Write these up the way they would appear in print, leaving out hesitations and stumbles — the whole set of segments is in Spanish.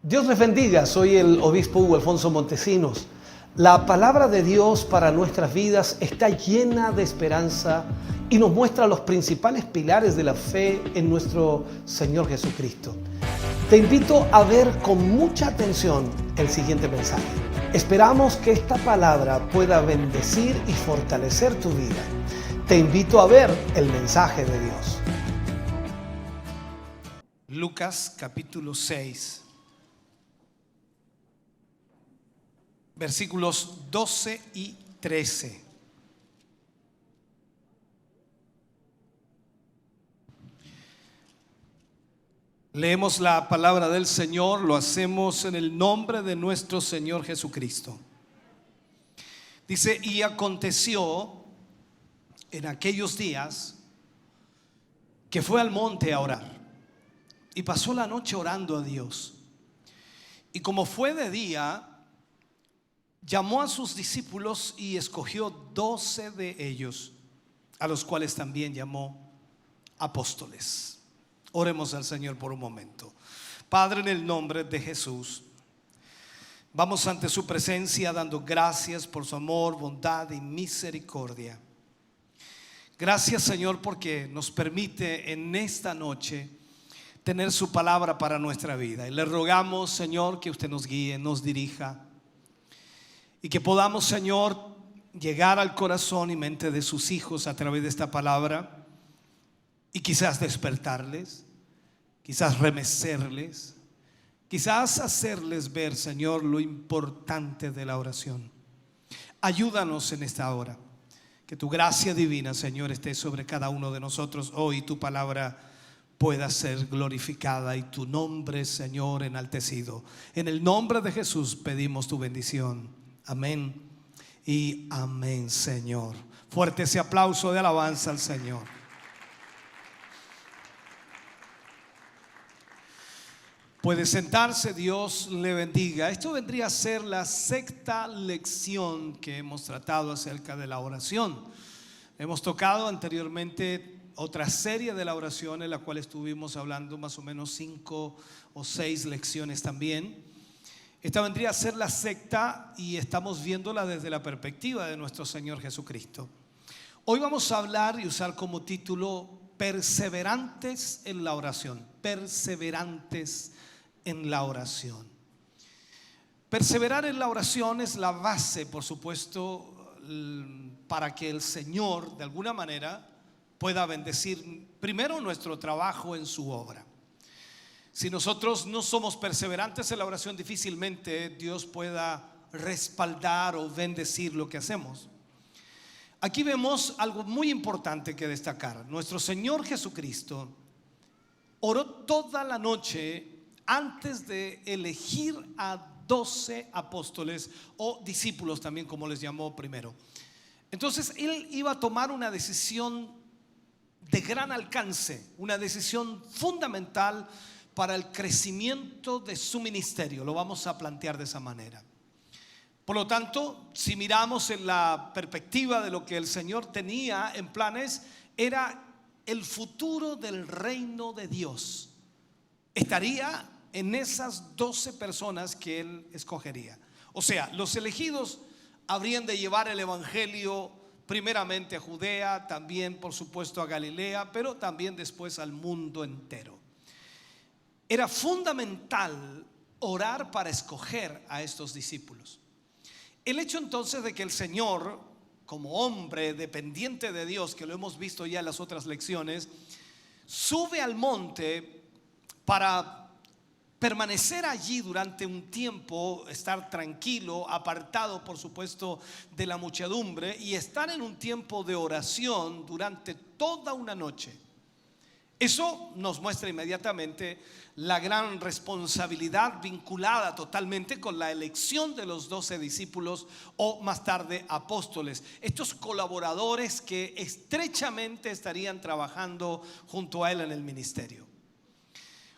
Dios les bendiga, soy el obispo Hugo Alfonso Montesinos. La palabra de Dios para nuestras vidas está llena de esperanza y nos muestra los principales pilares de la fe en nuestro Señor Jesucristo. Te invito a ver con mucha atención el siguiente mensaje. Esperamos que esta palabra pueda bendecir y fortalecer tu vida. Te invito a ver el mensaje de Dios. Lucas capítulo 6. Versículos 12 y 13. Leemos la palabra del Señor, lo hacemos en el nombre de nuestro Señor Jesucristo. Dice: y aconteció en aquellos días que fue al monte a orar, y pasó la noche orando a Dios. Y como fue de día, llamó a sus discípulos y escogió 12 de ellos, a los cuales también llamó apóstoles. Oremos al Señor por un momento. Padre, en el nombre de Jesús, vamos ante su presencia dando gracias por su amor, bondad y misericordia. Gracias, Señor, porque nos permite en esta noche tener su palabra para nuestra vida. Y le rogamos, Señor, que usted nos guíe, nos dirija, y que podamos, Señor, llegar al corazón y mente de sus hijos a través de esta palabra, y quizás despertarles, quizás remecerles, quizás hacerles ver, Señor, lo importante de la oración. Ayúdanos en esta hora. Que tu gracia divina, Señor, esté sobre cada uno de nosotros hoy. Tu palabra pueda ser glorificada y tu nombre, Señor, enaltecido. En el nombre de Jesús pedimos tu bendición. Amén y amén, Señor. Fuerte ese aplauso de alabanza al Señor. Puede sentarse, Dios le bendiga. Esto vendría a ser la sexta lección que hemos tratado acerca de la oración. Hemos tocado anteriormente otra serie de la oración en la cual estuvimos hablando más o menos 5 o 6 lecciones también. Esta vendría a ser la sexta y estamos viéndola desde la perspectiva de nuestro Señor Jesucristo. Hoy vamos a hablar y usar como título perseverantes en la oración. Perseverantes en la oración. Perseverar en la oración es la base, por supuesto, para que el Señor de alguna manera pueda bendecir primero nuestro trabajo en su obra. Si nosotros no somos perseverantes en la oración, difícilmente Dios pueda respaldar o bendecir lo que hacemos. Aquí vemos algo muy importante que destacar. Nuestro Señor Jesucristo oró toda la noche antes de elegir a 12 apóstoles o discípulos también, como les llamó primero. Entonces Él iba a tomar una decisión de gran alcance, una decisión fundamental para el crecimiento de su ministerio. Lo vamos a plantear de esa manera. Por lo tanto, si miramos en la perspectiva de lo que el Señor tenía en planes, era el futuro del reino de Dios. Estaría en esas 12 personas que Él escogería. O sea, los elegidos habrían de llevar el evangelio primeramente a Judea, también por supuesto a Galilea, pero también después al mundo entero. Era fundamental orar para escoger a estos discípulos. El hecho entonces de que el Señor, como hombre dependiente de Dios, que lo hemos visto ya en las otras lecciones, sube al monte para permanecer allí durante un tiempo, estar tranquilo, apartado por supuesto de la muchedumbre, y estar en un tiempo de oración durante toda una noche. Eso nos muestra inmediatamente la gran responsabilidad vinculada totalmente con la elección de los 12 discípulos o más tarde apóstoles. Estos colaboradores que estrechamente estarían trabajando junto a Él en el ministerio.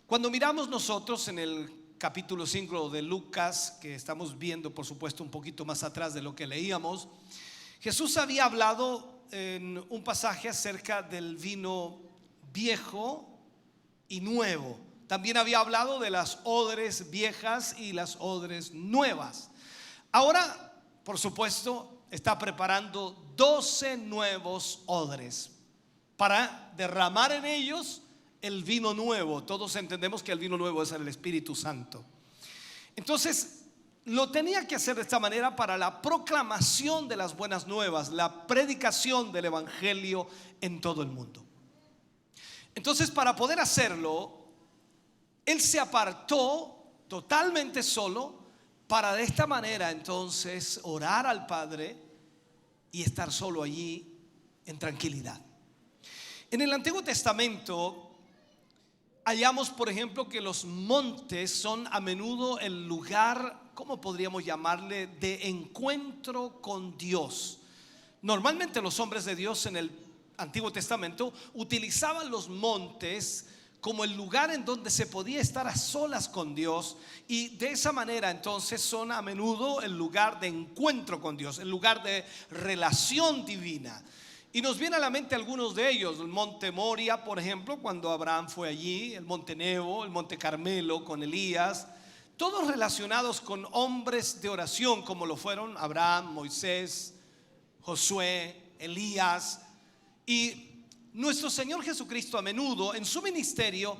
Cuando miramos nosotros en el capítulo 5 de Lucas, que estamos viendo por supuesto un poquito más atrás de lo que leíamos, Jesús había hablado en un pasaje acerca del vino viejo y nuevo. También había hablado de las odres viejas y las odres nuevas. Ahora, por supuesto, está preparando 12 nuevos odres para derramar en ellos el vino nuevo. Todos entendemos que el vino nuevo es el Espíritu Santo. Entonces, lo tenía que hacer de esta manera para la proclamación de las buenas nuevas, la predicación del evangelio en todo el mundo. Entonces, para poder hacerlo, él se apartó totalmente solo para de esta manera entonces orar al Padre y estar solo allí en tranquilidad. En el Antiguo Testamento hallamos, por ejemplo, que los montes son a menudo el lugar, ¿cómo podríamos llamarle?, de encuentro con Dios. Normalmente los hombres de Dios en el Antiguo Testamento utilizaban los montes como el lugar en donde se podía estar a solas con Dios, y de esa manera entonces son a menudo el lugar de encuentro con Dios, el lugar de relación divina. Y nos viene a la mente algunos de ellos: el monte Moria, por ejemplo, cuando Abraham fue allí; el monte Nebo, el monte Carmelo con Elías, todos relacionados con hombres de oración como lo fueron Abraham, Moisés, Josué, Elías. Y nuestro Señor Jesucristo a menudo en su ministerio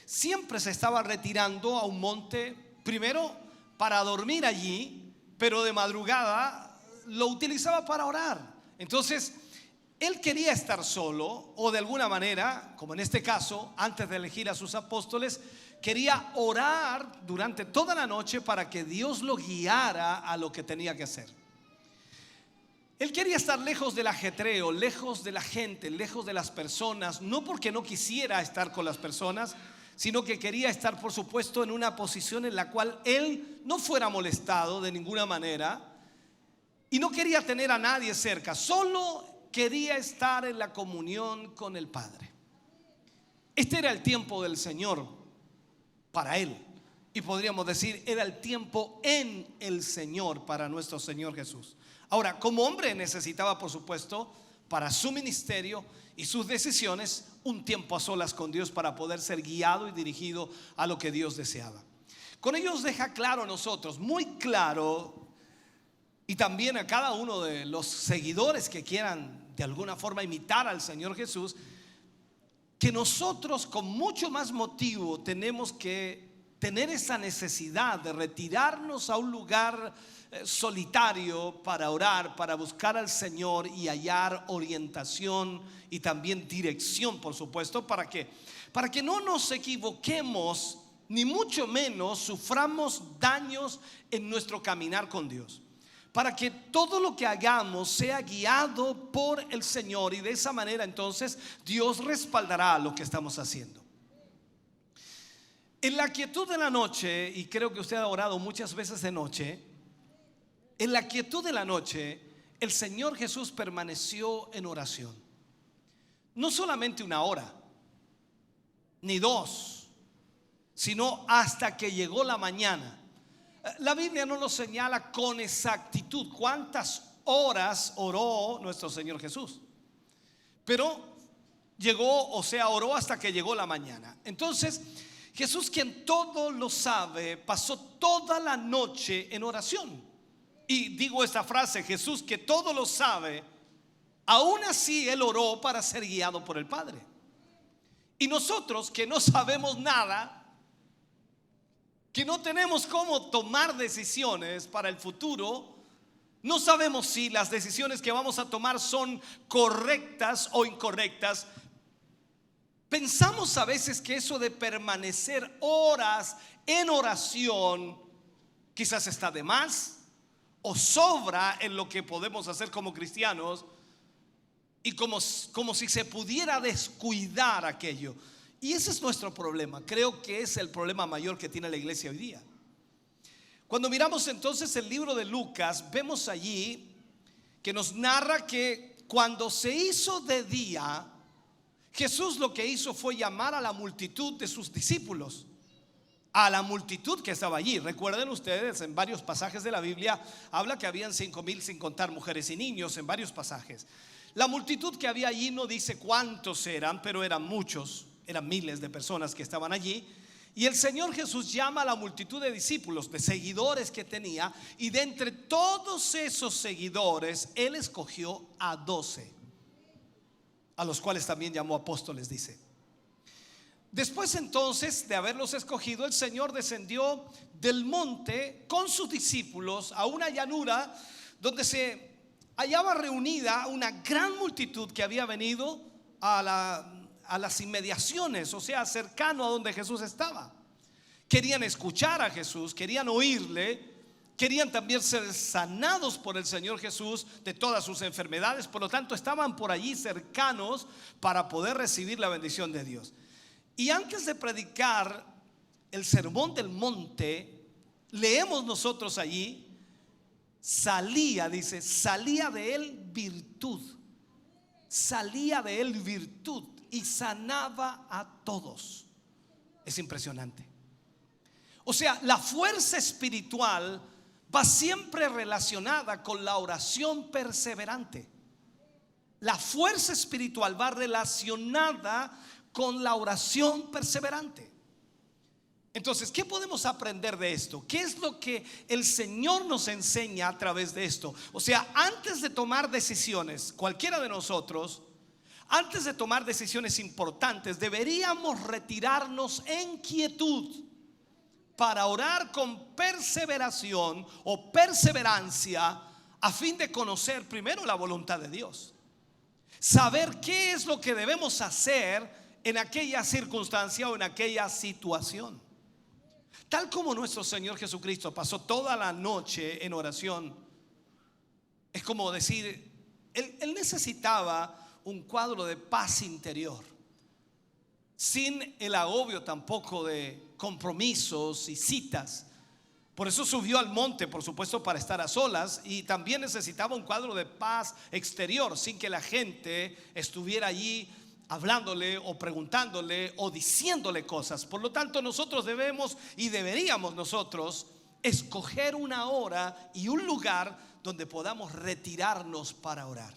siempre se estaba retirando a un monte, primero para dormir allí, pero de madrugada lo utilizaba para orar. Entonces él quería estar solo, o de alguna manera, como en este caso, antes de elegir a sus apóstoles, quería orar durante toda la noche para que Dios lo guiara a lo que tenía que hacer. Él quería estar lejos del ajetreo, lejos de la gente, lejos de las personas, no porque no quisiera estar con las personas, sino que quería estar, por supuesto, en una posición en la cual él no fuera molestado de ninguna manera, y no quería tener a nadie cerca, solo quería estar en la comunión con el Padre. Este era el tiempo del Señor para él, y podríamos decir, era el tiempo en el Señor para nuestro Señor Jesús. Ahora, como hombre necesitaba, por supuesto, para su ministerio y sus decisiones, un tiempo a solas con Dios para poder ser guiado y dirigido a lo que Dios deseaba. Con ello nos deja claro a nosotros, muy claro, y también a cada uno de los seguidores que quieran de alguna forma imitar al Señor Jesús, que nosotros con mucho más motivo tenemos que tener esa necesidad de retirarnos a un lugar solitario para orar, para buscar al Señor y hallar orientación y también dirección, por supuesto, para que no nos equivoquemos, ni mucho menos suframos daños en nuestro caminar con Dios, para que todo lo que hagamos sea guiado por el Señor, y de esa manera entonces Dios respaldará lo que estamos haciendo. En la quietud de la noche, y creo que usted ha orado muchas veces de noche, en la quietud de la noche el Señor Jesús permaneció en oración. No solamente una hora, ni dos, sino hasta que llegó la mañana. La Biblia no nos señala con exactitud cuántas horas oró nuestro Señor Jesús, pero llegó, o sea, oró hasta que llegó la mañana. Entonces Jesús, quien todo lo sabe, pasó toda la noche en oración. Y digo esta frase: Jesús, que todo lo sabe, aún así él oró para ser guiado por el Padre. Y nosotros, que no sabemos nada, que no tenemos cómo tomar decisiones para el futuro, no sabemos si las decisiones que vamos a tomar son correctas o incorrectas. Pensamos a veces que eso de permanecer horas en oración quizás está de más o sobra en lo que podemos hacer como cristianos, y como si se pudiera descuidar aquello. Y ese es nuestro problema. Creo que es el problema mayor que tiene la iglesia hoy día. Cuando miramos entonces el libro de Lucas, vemos allí que nos narra que cuando se hizo de día, Jesús lo que hizo fue llamar a la multitud de sus discípulos, a la multitud que estaba allí. Recuerden ustedes, en varios pasajes de la Biblia habla que habían 5,000 sin contar mujeres y niños, en varios pasajes. La multitud que había allí no dice cuántos eran, pero eran muchos, eran miles de personas que estaban allí. Y el Señor Jesús llama a la multitud de discípulos, de seguidores que tenía, y de entre todos esos seguidores, Él escogió a 12, a los cuales también llamó apóstoles, dice. Después entonces de haberlos escogido, el Señor descendió del monte con sus discípulos a una llanura donde se hallaba reunida una gran multitud que había venido a las inmediaciones, o sea, cercano a donde Jesús estaba. Querían escuchar a Jesús, querían oírle, querían también ser sanados por el Señor Jesús de todas sus enfermedades. Por lo tanto, estaban por allí cercanos para poder recibir la bendición de Dios. Y antes de predicar el sermón del monte, leemos nosotros allí, salía de él virtud. Salía de él virtud y sanaba a todos. Es impresionante. O sea, la fuerza espiritual va siempre relacionada con la oración perseverante. La fuerza espiritual va relacionada con la oración perseverante. Entonces, ¿qué podemos aprender de esto? ¿Qué es lo que el Señor nos enseña a través de esto? O sea, antes de tomar decisiones, cualquiera de nosotros, antes de tomar decisiones importantes, deberíamos retirarnos en quietud para orar con perseveración o perseverancia, a fin de conocer primero la voluntad de Dios, saber qué es lo que debemos hacer en aquella circunstancia o en aquella situación. Tal como nuestro Señor Jesucristo pasó toda la noche en oración, es como decir, él necesitaba un cuadro de paz interior, sin el agobio tampoco de compromisos y citas. Por eso subió al monte, por supuesto, para estar a solas, y también necesitaba un cuadro de paz exterior, sin que la gente estuviera allí hablándole o preguntándole o diciéndole cosas. Por lo tanto, nosotros debemos y deberíamos nosotros escoger una hora y un lugar donde podamos retirarnos para orar.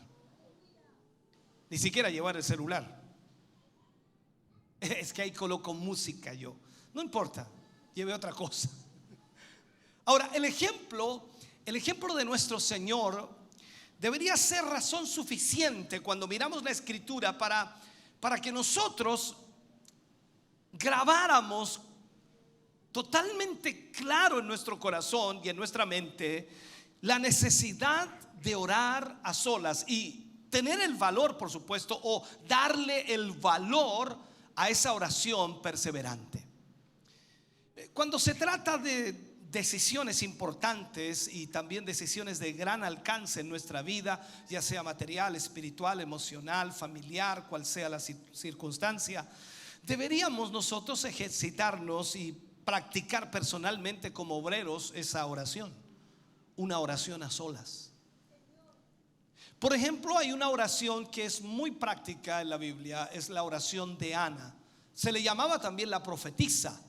Ni siquiera llevar el celular. Es que ahí coloco música yo. No importa, lleve otra cosa. Ahora, el ejemplo de nuestro Señor debería ser razón suficiente cuando miramos la Escritura para que nosotros grabáramos totalmente claro en nuestro corazón y en nuestra mente la necesidad de orar a solas y tener el valor, por supuesto, o darle el valor a esa oración perseverante. Cuando se trata de decisiones importantes y también decisiones de gran alcance en nuestra vida, ya sea material, espiritual, emocional, familiar, cual sea la circunstancia, deberíamos nosotros ejercitarnos y practicar personalmente como obreros esa oración, una oración a solas. Por ejemplo, hay una oración que es muy práctica en la Biblia, es la oración de Ana. Se le llamaba también la profetisa.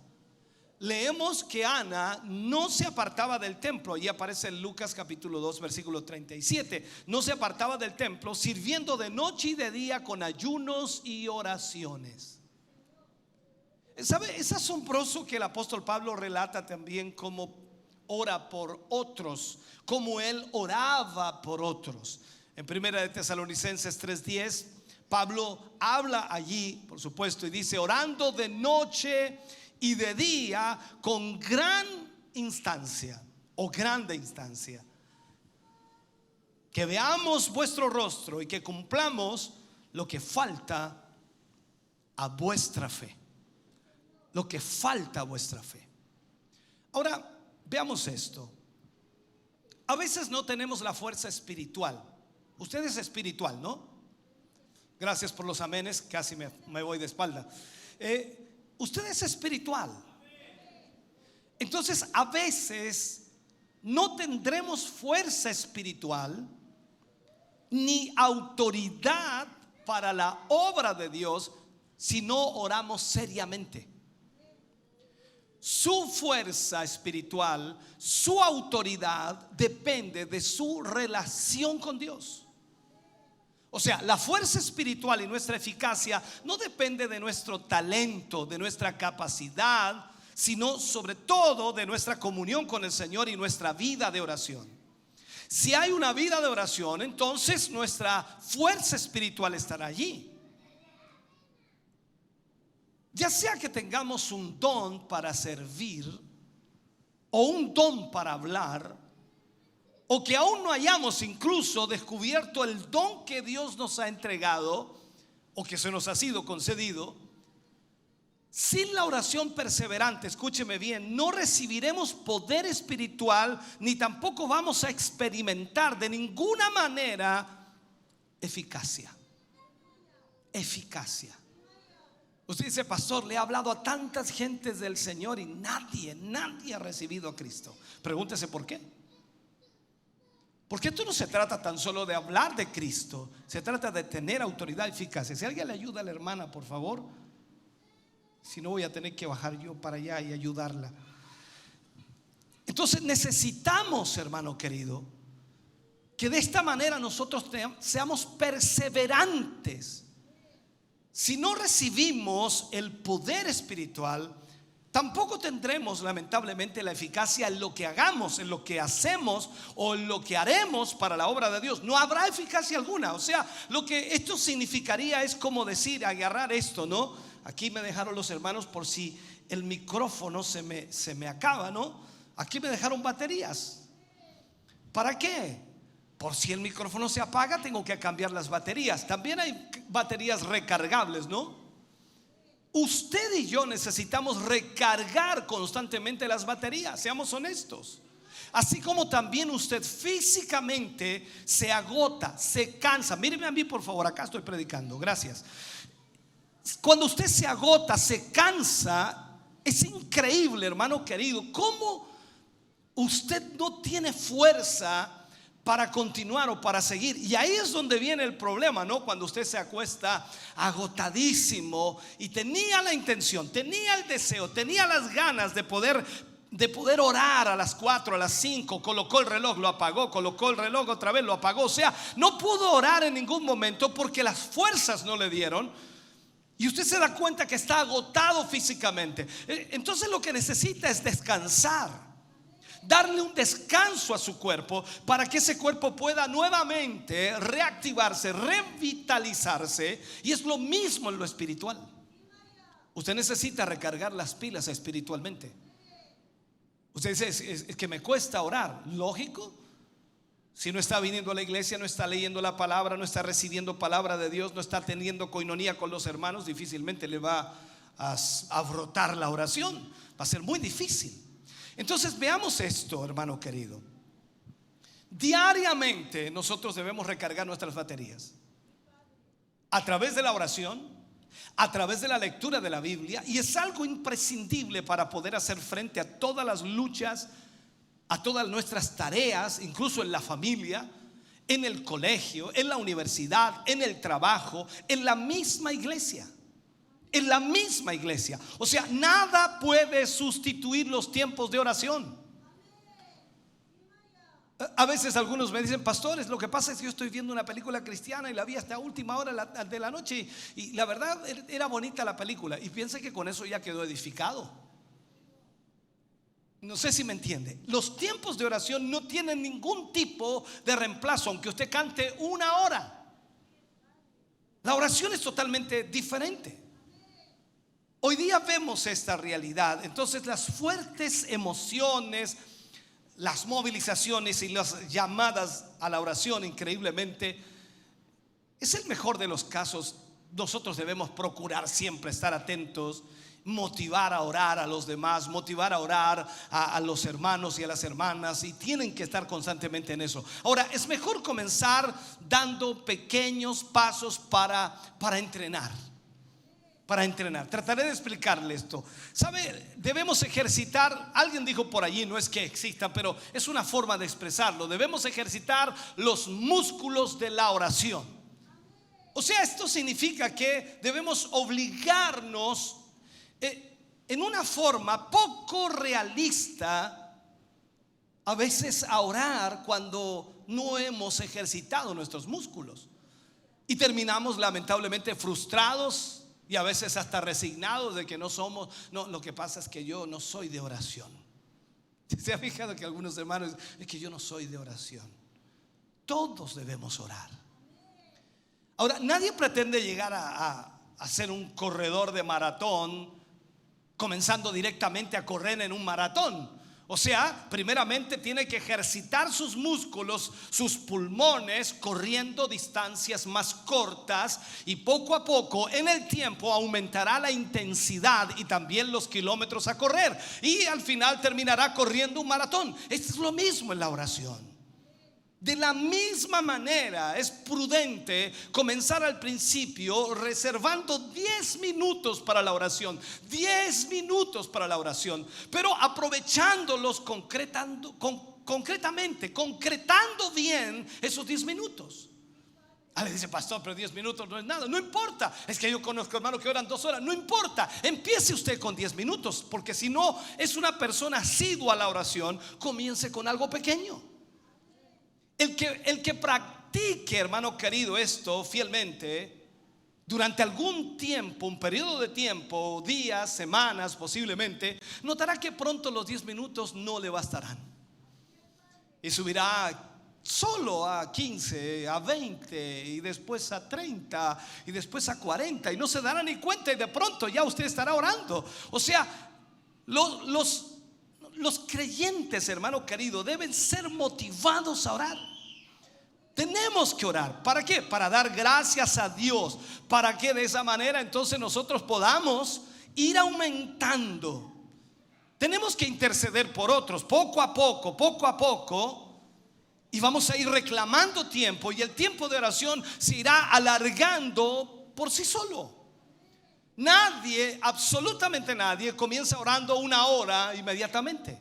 Leemos que Ana no se apartaba del templo. Allí aparece en Lucas capítulo 2 versículo 37. No se apartaba del templo, sirviendo de noche y de día con ayunos y oraciones. ¿Sabe? Es asombroso que el apóstol Pablo relata también cómo ora por otros, cómo él oraba por otros. En primera de Tesalonicenses 3:10, Pablo habla allí, por supuesto, y dice: orando de noche y de día con gran instancia o grande instancia, que veamos vuestro rostro y que cumplamos lo que falta a vuestra fe. Lo que falta a vuestra fe. Ahora, veamos esto. A veces no tenemos la fuerza espiritual. Usted es espiritual, ¿no? Gracias por los amenes, casi me voy de espalda. Usted es espiritual. Entonces, a veces no tendremos fuerza espiritual ni autoridad para la obra de Dios si no oramos seriamente. Su fuerza espiritual, su autoridad depende de su relación con Dios. O sea, la fuerza espiritual y nuestra eficacia no depende de nuestro talento, de nuestra capacidad, sino sobre todo de nuestra comunión con el Señor y nuestra vida de oración. Si hay una vida de oración, entonces nuestra fuerza espiritual estará allí. Ya sea que tengamos un don para servir o un don para hablar, o que aún no hayamos incluso descubierto el don que Dios nos ha entregado o que se nos ha sido concedido, sin la oración perseverante, escúcheme bien, no recibiremos poder espiritual ni tampoco vamos a experimentar de ninguna manera eficacia. Eficacia. Usted dice, pastor, le he hablado a tantas gentes del Señor y nadie ha recibido a Cristo. Pregúntese por qué. Porque esto no se trata tan solo de hablar de Cristo, se trata de tener autoridad y eficacia. Si alguien le ayuda a la hermana, por favor. Si no, voy a tener que bajar yo para allá y ayudarla. Entonces necesitamos, hermano querido, que de esta manera nosotros seamos perseverantes. Si no recibimos el poder espiritual, tampoco tendremos lamentablemente la eficacia en lo que hagamos, en lo que hacemos o en lo que haremos para la obra de Dios. No habrá eficacia alguna. O sea, lo que esto significaría es como decir, agarrar esto, ¿no? Aquí me dejaron los hermanos por si el micrófono se me acaba, ¿no? Aquí me dejaron baterías. ¿Para qué? Por si el micrófono se apaga, tengo que cambiar las baterías. También hay baterías recargables, ¿no? Usted y yo necesitamos recargar constantemente las baterías, seamos honestos. Así como también usted físicamente se agota, se cansa. Míreme a mí, por favor, acá estoy predicando, gracias. Cuando usted se agota, se cansa, es increíble, hermano querido, cómo usted no tiene fuerza para continuar o para seguir. Y ahí es donde viene el problema, ¿no? Cuando usted se acuesta agotadísimo y tenía la intención, tenía el deseo, tenía las ganas de poder orar a las 4, a las 5, colocó el reloj, lo apagó, colocó el reloj otra vez, lo apagó. O sea, no pudo orar en ningún momento porque las fuerzas no le dieron. Y usted se da cuenta que está agotado físicamente. Entonces lo que necesita es descansar. Darle un descanso a su cuerpo para que ese cuerpo pueda nuevamente reactivarse, revitalizarse. Y es lo mismo en lo espiritual. Usted necesita recargar las pilas espiritualmente. Usted dice, es que me cuesta orar. Lógico. Si no está viniendo a la iglesia, no está leyendo la palabra, no está recibiendo palabra de Dios, no está teniendo coinonía con los hermanos, difícilmente le va a brotar la oración. Va a ser muy difícil. Entonces veamos esto, hermano querido. Diariamente nosotros debemos recargar nuestras baterías a través de la oración, a través de la lectura de la Biblia, y es algo imprescindible para poder hacer frente a todas las luchas, a todas nuestras tareas, incluso en la familia, en el colegio, en la universidad, en el trabajo, en la misma iglesia. En la misma iglesia. O sea, nada puede sustituir los tiempos de oración. A veces algunos me dicen, pastores, lo que pasa es que yo estoy viendo una película cristiana y la vi hasta última hora de la noche y la verdad era bonita la película, y piensa que con eso ya quedó edificado. No sé si me entiende. Los tiempos de oración no tienen ningún tipo de reemplazo, aunque usted cante una hora. La oración es totalmente diferente. Hoy día vemos esta realidad. Entonces las fuertes emociones, las movilizaciones y las llamadas a la oración, increíblemente, es el mejor de los casos. Nosotros debemos procurar siempre estar atentos, motivar a orar a los demás, motivar a orar a los hermanos y a las hermanas, y tienen que estar constantemente en eso. Ahora, es mejor comenzar dando pequeños pasos para entrenar. Trataré de explicarle esto. ¿Sabe? Debemos ejercitar, alguien dijo por allí, no es que exista, pero es una forma de expresarlo. Debemos ejercitar los músculos de la oración. O sea, esto significa que debemos obligarnos en una forma poco realista a veces a orar cuando no hemos ejercitado nuestros músculos. Y terminamos lamentablemente frustrados, Y a veces hasta resignados de que no somos. No, lo que pasa es que yo no soy de oración. ¿Se ha fijado que algunos hermanos es que yo no soy de oración? Todos debemos orar. Ahora, nadie pretende llegar a ser un corredor de maratón comenzando directamente a correr en un maratón. O sea, primeramente tiene que ejercitar sus músculos, sus pulmones, corriendo distancias más cortas, y poco a poco en el tiempo aumentará la intensidad y también los kilómetros a correr, y al final terminará corriendo un maratón. Esto es lo mismo en la oración. De la misma manera es prudente comenzar al principio reservando 10 minutos para la oración, 10 minutos para la oración, pero aprovechándolos concretando bien esos 10 minutos. Le dice: pastor, pero 10 minutos no es nada. No importa, es que yo conozco hermanos que oran 2 horas. No importa, empiece usted con 10 minutos, porque si no es una persona asidua a la oración, comience con algo pequeño. El que practique, hermano querido, esto fielmente durante algún tiempo, un periodo de tiempo, días, semanas posiblemente, notará que pronto los 10 minutos no le bastarán y subirá solo a 15, a 20, y después a 30, y después a 40, y no se dará ni cuenta, y de pronto ya usted estará orando. O sea, los creyentes, hermano querido, deben ser motivados a orar. Tenemos que orar. ¿Para qué? Para dar gracias a Dios, para que de esa manera entonces nosotros podamos ir aumentando. Tenemos que interceder por otros poco a poco, y vamos a ir reclamando tiempo, y el tiempo de oración se irá alargando por sí solo. Nadie, absolutamente nadie, comienza orando 1 hora inmediatamente.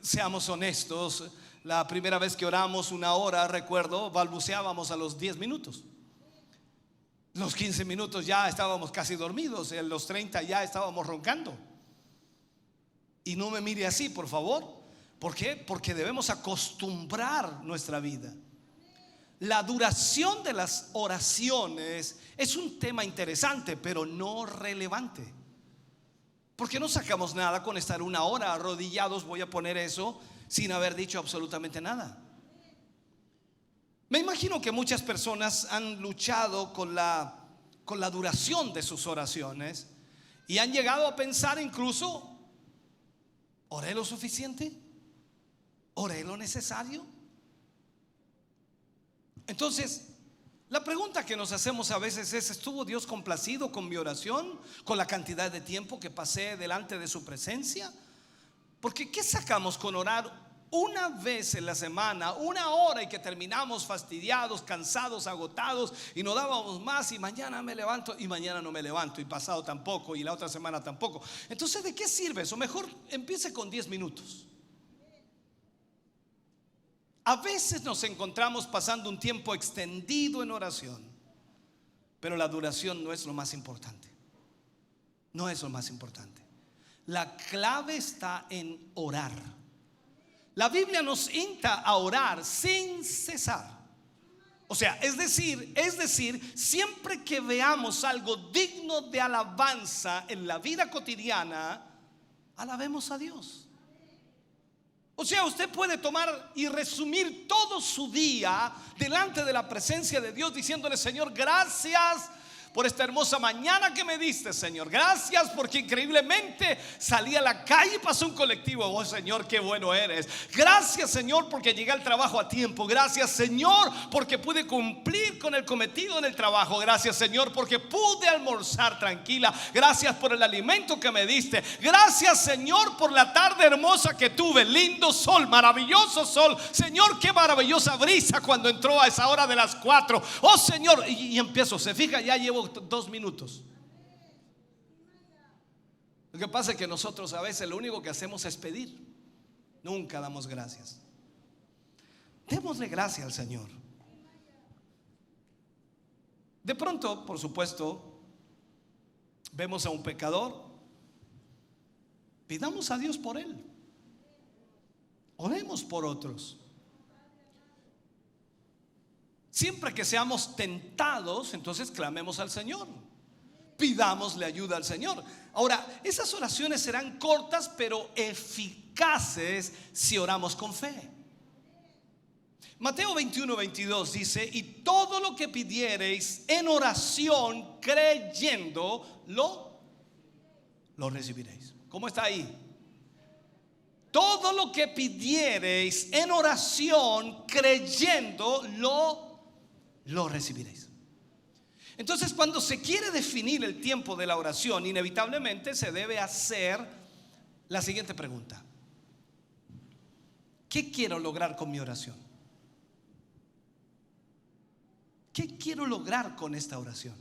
Seamos honestos, la primera vez que oramos 1 hora, recuerdo, balbuceábamos a los 10 minutos. Los 15 minutos ya estábamos casi dormidos, en los 30 ya estábamos roncando. Y no me mire así, por favor. ¿Por qué? Porque debemos acostumbrar nuestra vida. La duración de las oraciones es un tema interesante, pero no relevante. Porque no sacamos nada con estar 1 hora arrodillados, voy a poner eso, sin haber dicho absolutamente nada. Me imagino que muchas personas han luchado con la duración de sus oraciones y han llegado a pensar incluso: ¿oré lo suficiente? ¿Oré lo necesario? Entonces, la pregunta que nos hacemos a veces es: ¿estuvo Dios complacido con mi oración, con la cantidad de tiempo que pasé delante de su presencia? Porque ¿qué sacamos con orar 1 vez en la semana, 1 hora, y que terminamos fastidiados, cansados, agotados, y no dábamos más, y mañana me levanto, y mañana no me levanto, y pasado tampoco, y la otra semana tampoco? Entonces, ¿de qué sirve eso? Mejor empiece con 10 minutos. A veces nos encontramos pasando un tiempo extendido en oración, pero la duración no es lo más importante. No es lo más importante. La clave está en orar. La Biblia nos insta a orar sin cesar. O sea, es decir, siempre que veamos algo digno de alabanza en la vida cotidiana, alabemos a Dios. O sea, usted puede tomar y resumir todo su día delante de la presencia de Dios diciéndole: Señor, gracias por esta hermosa mañana que me diste, Señor. Gracias porque increíblemente salí a la calle y pasó un colectivo. Oh, Señor, qué bueno eres. Gracias, Señor, porque llegué al trabajo a tiempo. Gracias, Señor, porque pude cumplir con el cometido en el trabajo. Gracias, Señor, porque pude almorzar tranquila. Gracias por el alimento que me diste. Gracias, Señor, por la tarde hermosa que tuve. Lindo sol, maravilloso sol. Señor, qué maravillosa brisa cuando entró a esa hora de las 4. Oh, Señor, y empiezo. Se fija, ya llevo 2 minutos. Lo que pasa es que nosotros a veces lo único que hacemos es pedir. Nunca damos gracias. Démosle gracias al Señor. De pronto, por supuesto, vemos a un pecador. Pidamos a Dios por él. Oremos por otros. Siempre que seamos tentados, entonces clamemos al Señor. pidámosle ayuda al Señor. Ahora, esas oraciones serán cortas pero eficaces si oramos con fe. Mateo 21:22 dice: y todo lo que pidiereis en oración creyendo, lo recibiréis. ¿Cómo está ahí? Todo lo que pidiereis en oración creyendo, lo recibiréis. Entonces, cuando se quiere definir el tiempo de la oración, inevitablemente se debe hacer la siguiente pregunta: ¿qué quiero lograr con mi oración? ¿Qué quiero lograr con esta oración?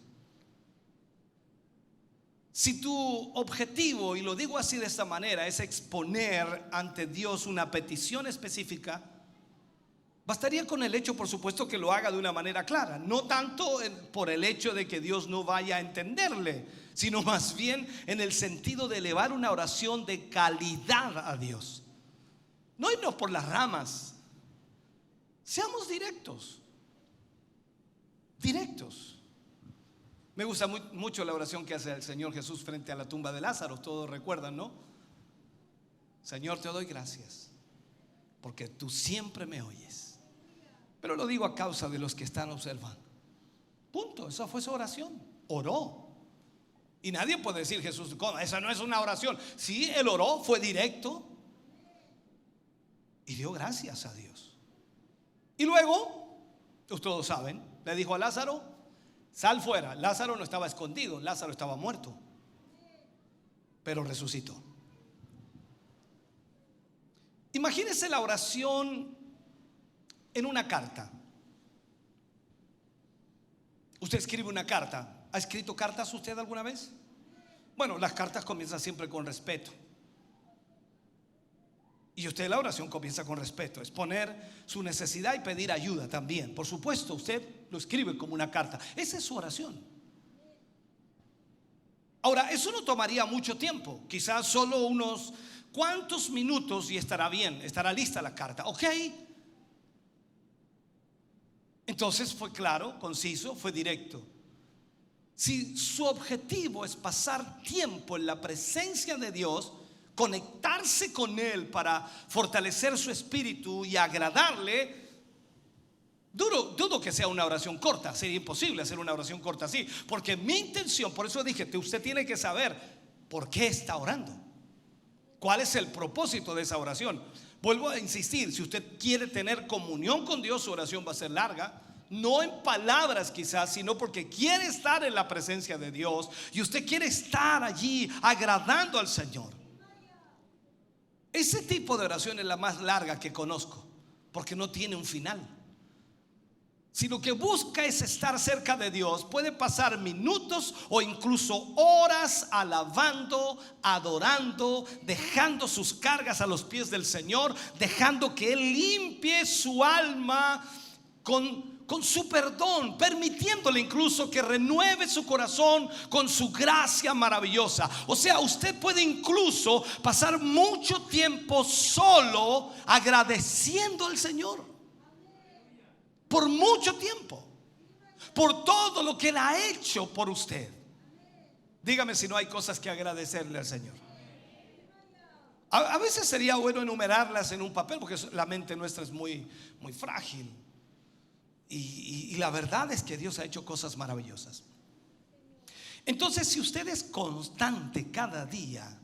Si tu objetivo, y lo digo así de esta manera, es exponer ante Dios una petición específica, bastaría con el hecho, por supuesto, que lo haga de una manera clara. No tanto por el hecho de que Dios no vaya a entenderle, sino más bien en el sentido de elevar una oración de calidad a Dios. No irnos por las ramas. Seamos directos. Me gusta mucho la oración que hace el Señor Jesús frente a la tumba de Lázaro. Todos recuerdan, ¿no? Señor, te doy gracias porque tú siempre me oyes. Pero lo digo a causa de los que están observando. Punto, esa fue su oración. Oró. Y nadie puede decir: Jesús, ¿cómo? Esa no es una oración. Sí, él oró, fue directo y dio gracias a Dios. Y luego, todos saben, le dijo a Lázaro: sal fuera. Lázaro no estaba escondido, Lázaro estaba muerto, pero resucitó. Imagínese la oración en una carta. Usted escribe una carta. ¿Ha escrito cartas usted alguna vez? Bueno, las cartas comienzan siempre con respeto. Y usted, la oración comienza con respeto, exponer su necesidad y pedir ayuda también. Por supuesto, usted lo escribe como una carta. Esa es su oración. Ahora, eso no tomaría mucho tiempo, quizás solo unos cuantos minutos y estará bien, estará lista la carta. Ok. Entonces fue claro, conciso, fue directo. Si su objetivo es pasar tiempo en la presencia de Dios, conectarse con Él para fortalecer su espíritu y agradarle, dudo que sea una oración corta. Sería imposible hacer una oración corta así, porque mi intención, por eso dije, usted tiene que saber por qué está orando, cuál es el propósito de esa oración. Vuelvo a insistir, si usted quiere tener comunión con Dios, su oración va a ser larga. No en palabras quizás, sino porque quiere estar en la presencia de Dios y usted quiere estar allí agradando al Señor. Ese tipo de oración es la más larga que conozco, porque no tiene un final. Si lo que busca es estar cerca de Dios, puede pasar minutos o incluso horas alabando, adorando, dejando sus cargas a los pies del Señor, dejando que Él limpie su alma con su perdón, permitiéndole incluso que renueve su corazón con su gracia maravillosa. O sea, usted puede incluso pasar mucho tiempo solo agradeciendo al Señor, por mucho tiempo, por todo lo que Él ha hecho por usted. Dígame si no hay cosas que agradecerle al Señor. A veces sería bueno enumerarlas en un papel, porque la mente nuestra es muy frágil. Y la verdad es que Dios ha hecho cosas maravillosas. Entonces, si usted es constante cada día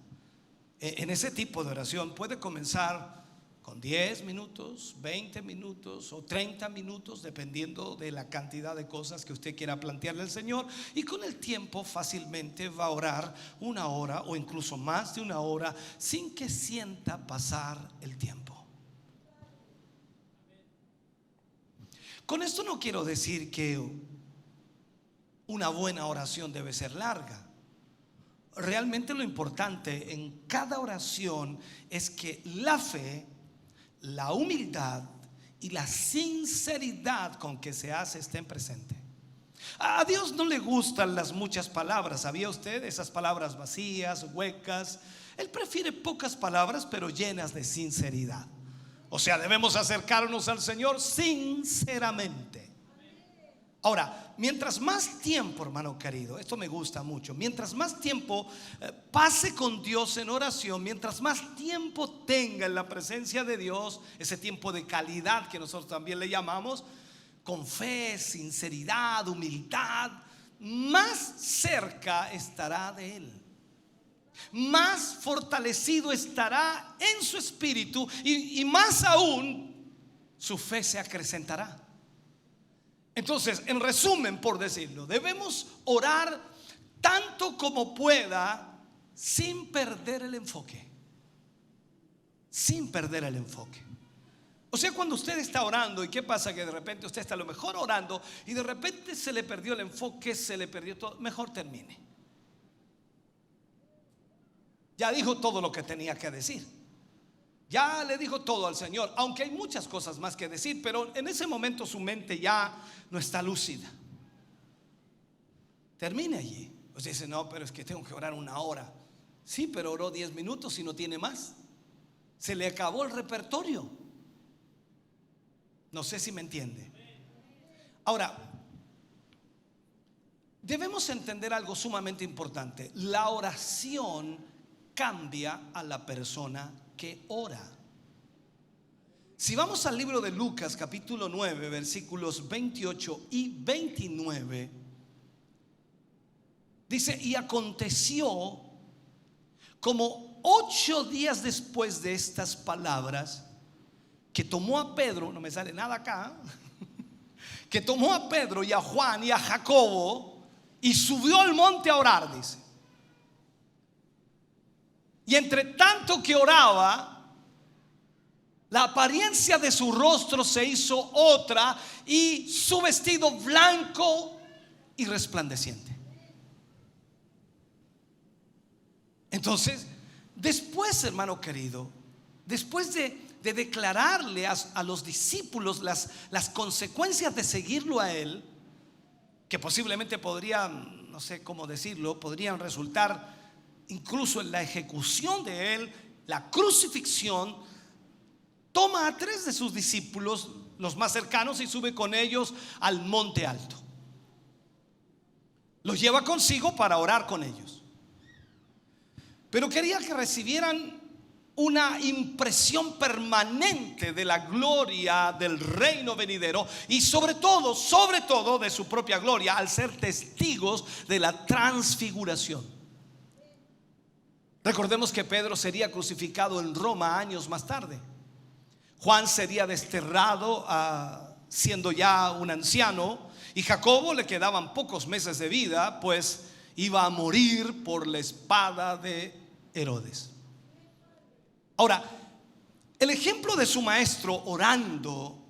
en ese tipo de oración, puede comenzar con 10 minutos, 20 minutos o 30 minutos, dependiendo de la cantidad de cosas que usted quiera plantearle al Señor. Y con el tiempo fácilmente va a orar una hora o incluso más de una hora sin que sienta pasar el tiempo. Con esto no quiero decir que una buena oración debe ser larga. Realmente lo importante en cada oración es que la fe, la humildad y la sinceridad con que se hace estén presentes. A Dios no le gustan las muchas palabras. ¿Sabía usted? Esas palabras vacías, huecas. Él prefiere pocas palabras pero llenas de sinceridad. O sea, debemos acercarnos al Señor sinceramente. Ahora, mientras más tiempo, hermano querido, esto me gusta mucho, mientras más tiempo pase con Dios en oración, mientras más tiempo tenga en la presencia de Dios, ese tiempo de calidad que nosotros también le llamamos, con fe, sinceridad, humildad, más cerca estará de Él, más fortalecido estará en su espíritu y más aún su fe se acrecentará. Entonces, en resumen, por decirlo, debemos orar tanto como pueda sin perder el enfoque. Sin perder el enfoque. O sea, cuando usted está orando, ¿y qué pasa? Que de repente usted está a lo mejor orando y de repente se le perdió el enfoque, se le perdió todo. Mejor termine. Ya dijo todo lo que tenía que decir. Ya le dijo todo al Señor, aunque hay muchas cosas más que decir, pero en ese momento su mente ya no está lúcida. Termine allí. Usted dice, no, pero es que tengo que orar 1 hora. Sí, pero oró 10 minutos y no tiene más. Se le acabó el repertorio. No sé si me entiende. Ahora, debemos entender algo sumamente importante. La oración cambia a la persona que ora. Si vamos al libro de Lucas capítulo 9 versículos 28 y 29, dice: y aconteció como 8 días después de estas palabras, que tomó a Pedro, no me sale nada acá, que tomó a Pedro y a Juan y a Jacobo y subió al monte a orar, dice. Y entre tanto que oraba, la apariencia de su rostro se hizo otra y su vestido blanco y resplandeciente. Entonces, después, hermano querido, después de declararle a los discípulos las consecuencias de seguirlo a él, que posiblemente podrían, no sé cómo decirlo, podrían resultar incluso en la ejecución de él, la crucifixión, toma a 3 de sus discípulos, los más cercanos, y sube con ellos al monte alto. Los lleva consigo para orar con ellos. Pero quería que recibieran una impresión permanente de la gloria del reino venidero y sobre todo de su propia gloria, al ser testigos de la transfiguración. Recordemos que Pedro sería crucificado en Roma años más tarde. Juan sería desterrado siendo ya un anciano, y Jacobo le quedaban pocos meses de vida, pues iba a morir por la espada de Herodes. Ahora, el ejemplo de su maestro orando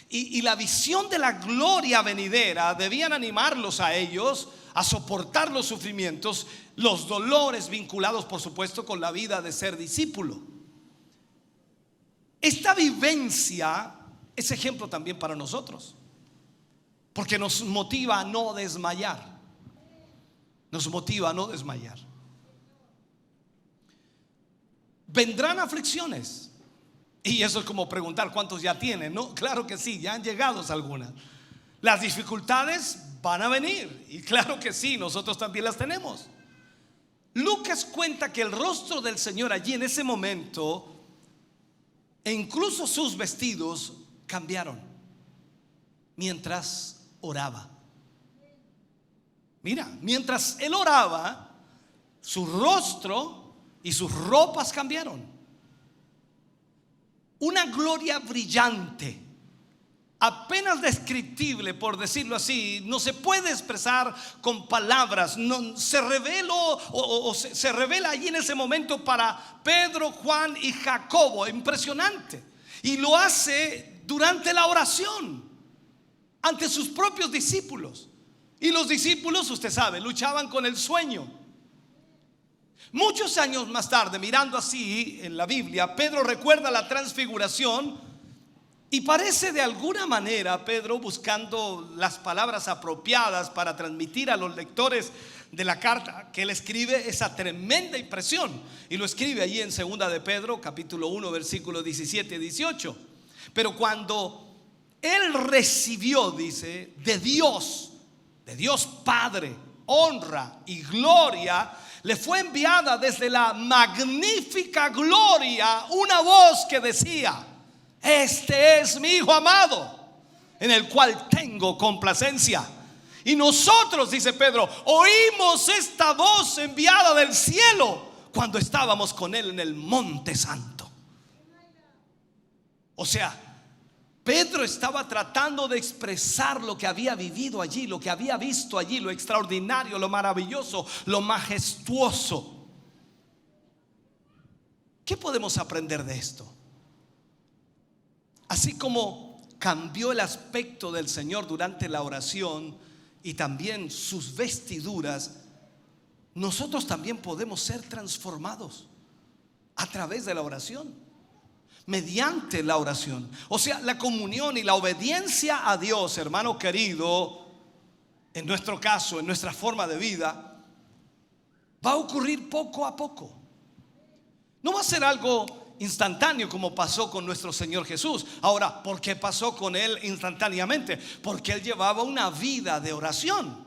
y la visión de la gloria venidera debían animarlos a ellos a soportar los sufrimientos, los dolores vinculados, por supuesto, con la vida de ser discípulo. Esta vivencia es ejemplo también para nosotros, porque nos motiva a no desmayar. Nos motiva a no desmayar. Vendrán aflicciones, y eso es como preguntar cuántos ya tienen, ¿no? Claro que sí, ya han llegado algunas. Las dificultades van a venir, y claro que sí, nosotros también las tenemos. Lucas cuenta que el rostro del Señor allí en ese momento, e incluso sus vestidos, cambiaron mientras oraba. Mira, mientras él oraba, su rostro y sus ropas cambiaron. Una gloria brillante, apenas descriptible, por decirlo así, no se puede expresar con palabras. No, se reveló se revela allí en ese momento para Pedro, Juan y Jacobo. Impresionante. Y lo hace durante la oración ante sus propios discípulos. Y los discípulos, usted sabe, luchaban con el sueño. Muchos años más tarde, mirando así en la Biblia, Pedro recuerda la transfiguración y parece de alguna manera Pedro buscando las palabras apropiadas para transmitir a los lectores de la carta que él escribe esa tremenda impresión. Y lo escribe allí en 2 de Pedro capítulo 1 versículos 17 y 18. Pero cuando Él recibió, dice, de Dios Padre, honra y gloria. Le fue enviada desde la magnífica gloria una voz que decía: este es mi Hijo amado, en el cual tengo complacencia. Y nosotros, dice Pedro, oímos esta voz enviada del cielo cuando estábamos con él en el monte santo. O sea, Pedro estaba tratando de expresar lo que había vivido allí, lo que había visto allí, lo extraordinario, lo maravilloso, lo majestuoso. ¿Qué podemos aprender de esto? Así como cambió el aspecto del Señor durante la oración y también sus vestiduras, nosotros también podemos ser transformados a través de la oración, mediante la oración. O sea, la comunión y la obediencia a Dios, hermano querido, en nuestro caso, en nuestra forma de vida, va a ocurrir poco a poco. No va a ser algo instantáneo como pasó con nuestro Señor Jesús. Ahora, ¿por qué pasó con él instantáneamente? Porque él llevaba una vida de oración.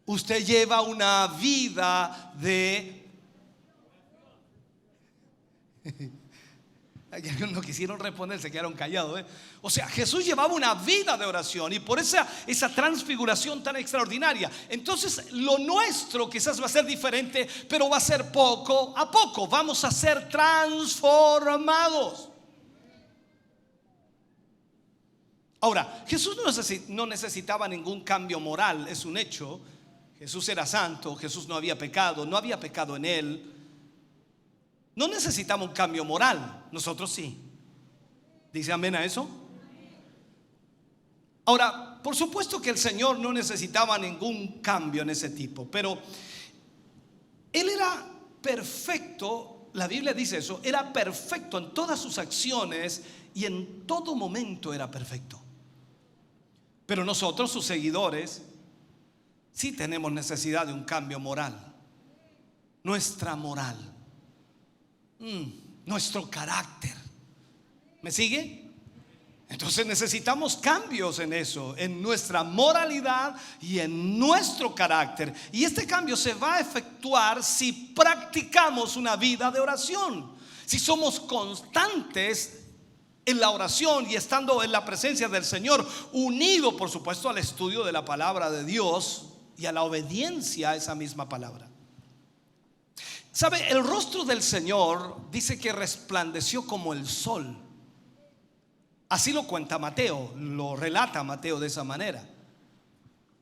Usted lleva una vida de... No quisieron responder, se quedaron callados, O sea, Jesús llevaba una vida de oración, y por esa transfiguración tan extraordinaria. Entonces lo nuestro quizás va a ser diferente, pero va a ser poco a poco. Vamos a ser transformados. Ahora, Jesús no necesitaba ningún cambio moral, es un hecho. Jesús era santo, Jesús no había pecado en él. No necesitamos un cambio moral, nosotros sí. ¿Dice amén a eso? Ahora, por supuesto que el Señor no necesitaba ningún cambio en ese tipo, pero Él era perfecto, la Biblia dice eso, era perfecto en todas sus acciones y en todo momento era perfecto. Pero nosotros, sus seguidores, sí tenemos necesidad de un cambio moral. Nuestra moral, nuestro carácter. ¿Me sigue? Entonces necesitamos cambios en eso, en nuestra moralidad y en nuestro carácter. Y este cambio se va a efectuar si practicamos una vida de oración, si somos constantes en la oración y estando en la presencia del Señor, unido por supuesto al estudio de la palabra de Dios y a la obediencia a esa misma palabra. ¿Sabe? El rostro del Señor dice que resplandeció como el sol. Así lo cuenta Mateo, lo relata Mateo de esa manera.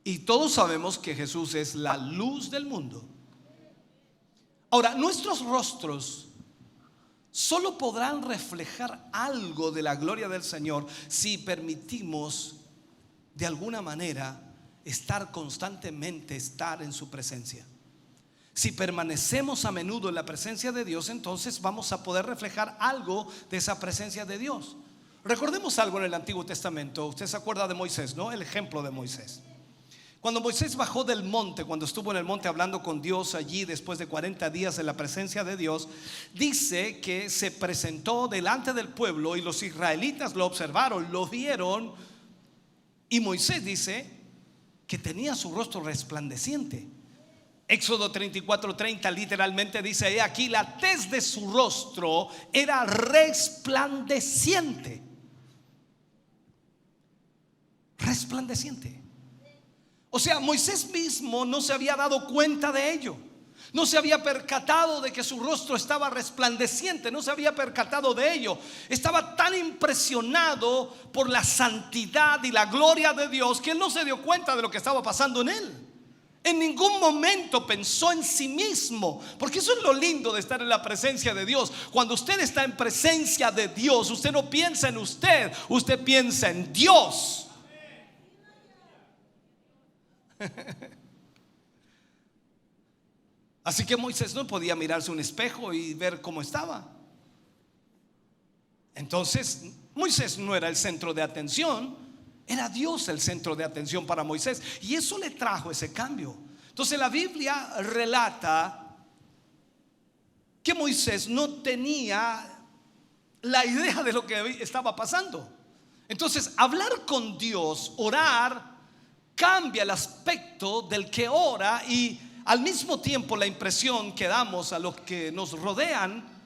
Y todos sabemos que Jesús es la luz del mundo. Ahora, nuestros rostros solo podrán reflejar algo de la gloria del Señor si permitimos de alguna manera constantemente estar en su presencia. Si permanecemos a menudo en la presencia de Dios, entonces vamos a poder reflejar algo de esa presencia de Dios. Recordemos algo en el Antiguo Testamento. Usted se acuerda de Moisés, ¿no? El ejemplo de Moisés. Cuando Moisés bajó del monte, cuando estuvo en el monte hablando con Dios allí después de 40 días en la presencia de Dios, dice que se presentó delante del pueblo y los israelitas lo observaron, lo vieron, y Moisés dice que tenía su rostro resplandeciente. Éxodo 34:30 literalmente dice: he aquí la tez de su rostro era resplandeciente. Resplandeciente. O sea, Moisés mismo no se había dado cuenta de ello. No se había percatado de que su rostro estaba resplandeciente. No se había percatado de ello. Estaba tan impresionado por la santidad y la gloria de Dios que él no se dio cuenta de lo que estaba pasando en él. En ningún momento pensó en sí mismo, porque eso es lo lindo de estar en la presencia de Dios. Cuando usted está en presencia de Dios, usted no piensa en usted, usted piensa en Dios. Así que Moisés no podía mirarse a un espejo y ver cómo estaba. Entonces Moisés no era el centro de atención. Era Dios el centro de atención para Moisés, y eso le trajo ese cambio. Entonces la Biblia relata que Moisés no tenía la idea de lo que estaba pasando. Entonces, hablar con Dios, orar, cambia el aspecto del que ora y al mismo tiempo la impresión que damos a los que nos rodean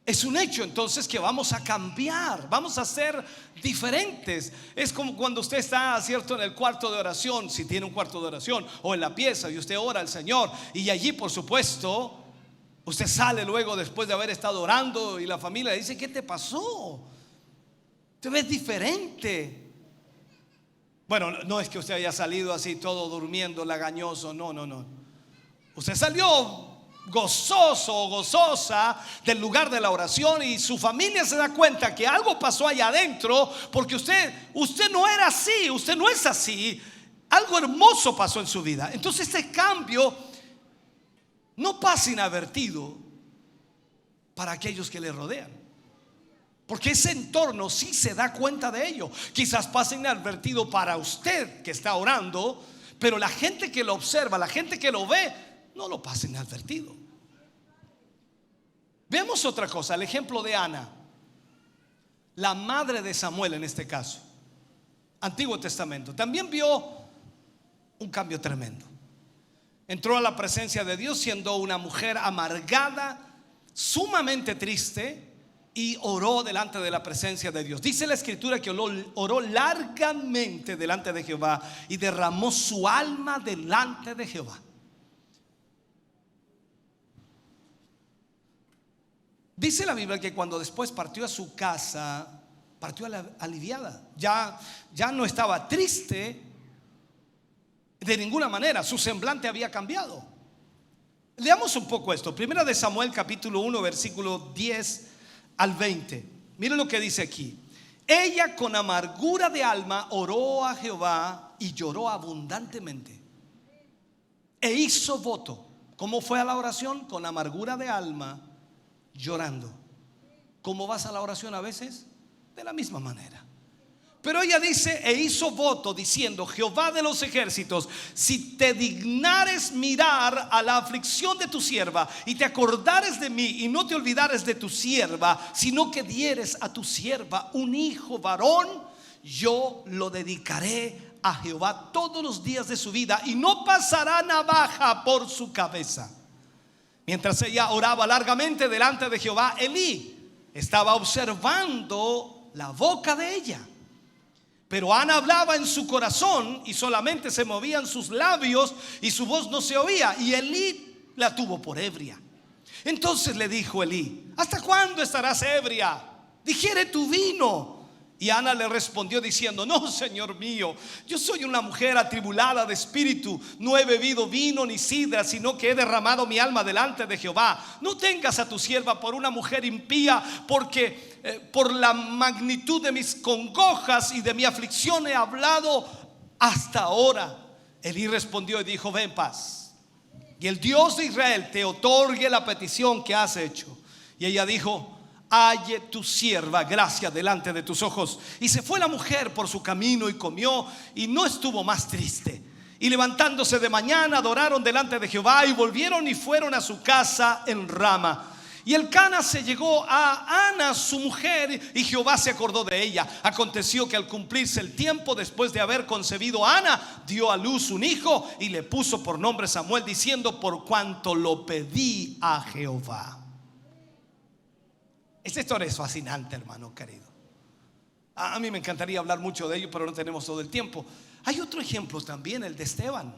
es un hecho. Entonces que vamos a cambiar, vamos a ser diferentes. Es como cuando usted está, cierto, en el cuarto de oración, si tiene un cuarto de oración, o en la pieza y usted ora al Señor, y allí por supuesto usted sale luego después de haber estado orando y la familia le dice: ¿qué te pasó? Te ves diferente. Bueno, no es que usted haya salido así todo durmiendo, lagañoso, no. Usted salió gozoso o gozosa del lugar de la oración y su familia se da cuenta que algo pasó allá adentro, porque usted no era así, usted no es así. Algo hermoso pasó en su vida. Entonces este cambio no pasa inadvertido para aquellos que le rodean, porque ese entorno sí se da cuenta de ello. Quizás pase inadvertido para usted que está orando, pero la gente que lo observa, la gente que lo ve, no lo pasa inadvertido. Vemos otra cosa, el ejemplo de Ana, la madre de Samuel en este caso, Antiguo Testamento. También vio un cambio tremendo. Entró a la presencia de Dios siendo una mujer amargada, sumamente triste, y oró delante de la presencia de Dios. Dice la escritura que oró largamente delante de Jehová y derramó su alma delante de Jehová. Dice la Biblia que cuando después partió a su casa, partió aliviada. Ya no estaba triste de ninguna manera, su semblante había cambiado. Leamos un poco esto. Primera de Samuel capítulo 1 versículo 10 al 20. Miren lo que dice aquí. Ella con amargura de alma oró a Jehová y lloró abundantemente e hizo voto. ¿Cómo fue a la oración? Con amargura de alma, llorando. ¿Cómo vas a la oración a veces? De la misma manera. Pero ella dice: e hizo voto diciendo: Jehová de los ejércitos, si te dignares mirar a la aflicción de tu sierva y te acordares de mí y no te olvidares de tu sierva, sino que dieres a tu sierva un hijo varón, yo lo dedicaré a Jehová todos los días de su vida y no pasará navaja por su cabeza. Mientras ella oraba largamente delante de Jehová, Elí estaba observando la boca de ella. Pero Ana hablaba en su corazón y solamente se movían sus labios y su voz no se oía. Y Elí la tuvo por ebria. Entonces le dijo Elí: ¿hasta cuándo estarás ebria? Digiere tu vino. Y Ana le respondió diciendo: no, Señor mío, yo soy una mujer atribulada de espíritu. No he bebido vino ni sidra, sino que he derramado mi alma delante de Jehová. No tengas a tu sierva por una mujer impía, porque por la magnitud de mis congojas y de mi aflicción he hablado hasta ahora. Elí respondió y dijo: ve en paz, y el Dios de Israel te otorgue la petición que has hecho. Y ella dijo: halle tu sierva gracia delante de tus ojos. Y se fue la mujer por su camino y comió y no estuvo más triste. Y levantándose de mañana adoraron delante de Jehová y volvieron y fueron a su casa en Rama. Y Elcana se llegó a Ana su mujer y Jehová se acordó de ella. Aconteció que al cumplirse el tiempo, después de haber concebido a Ana, dio a luz un hijo y le puso por nombre Samuel, diciendo: por cuanto lo pedí a Jehová. Esta historia es fascinante, hermano querido. A mí me encantaría hablar mucho de ello, pero no tenemos todo el tiempo. Hay otro ejemplo también, el de Esteban.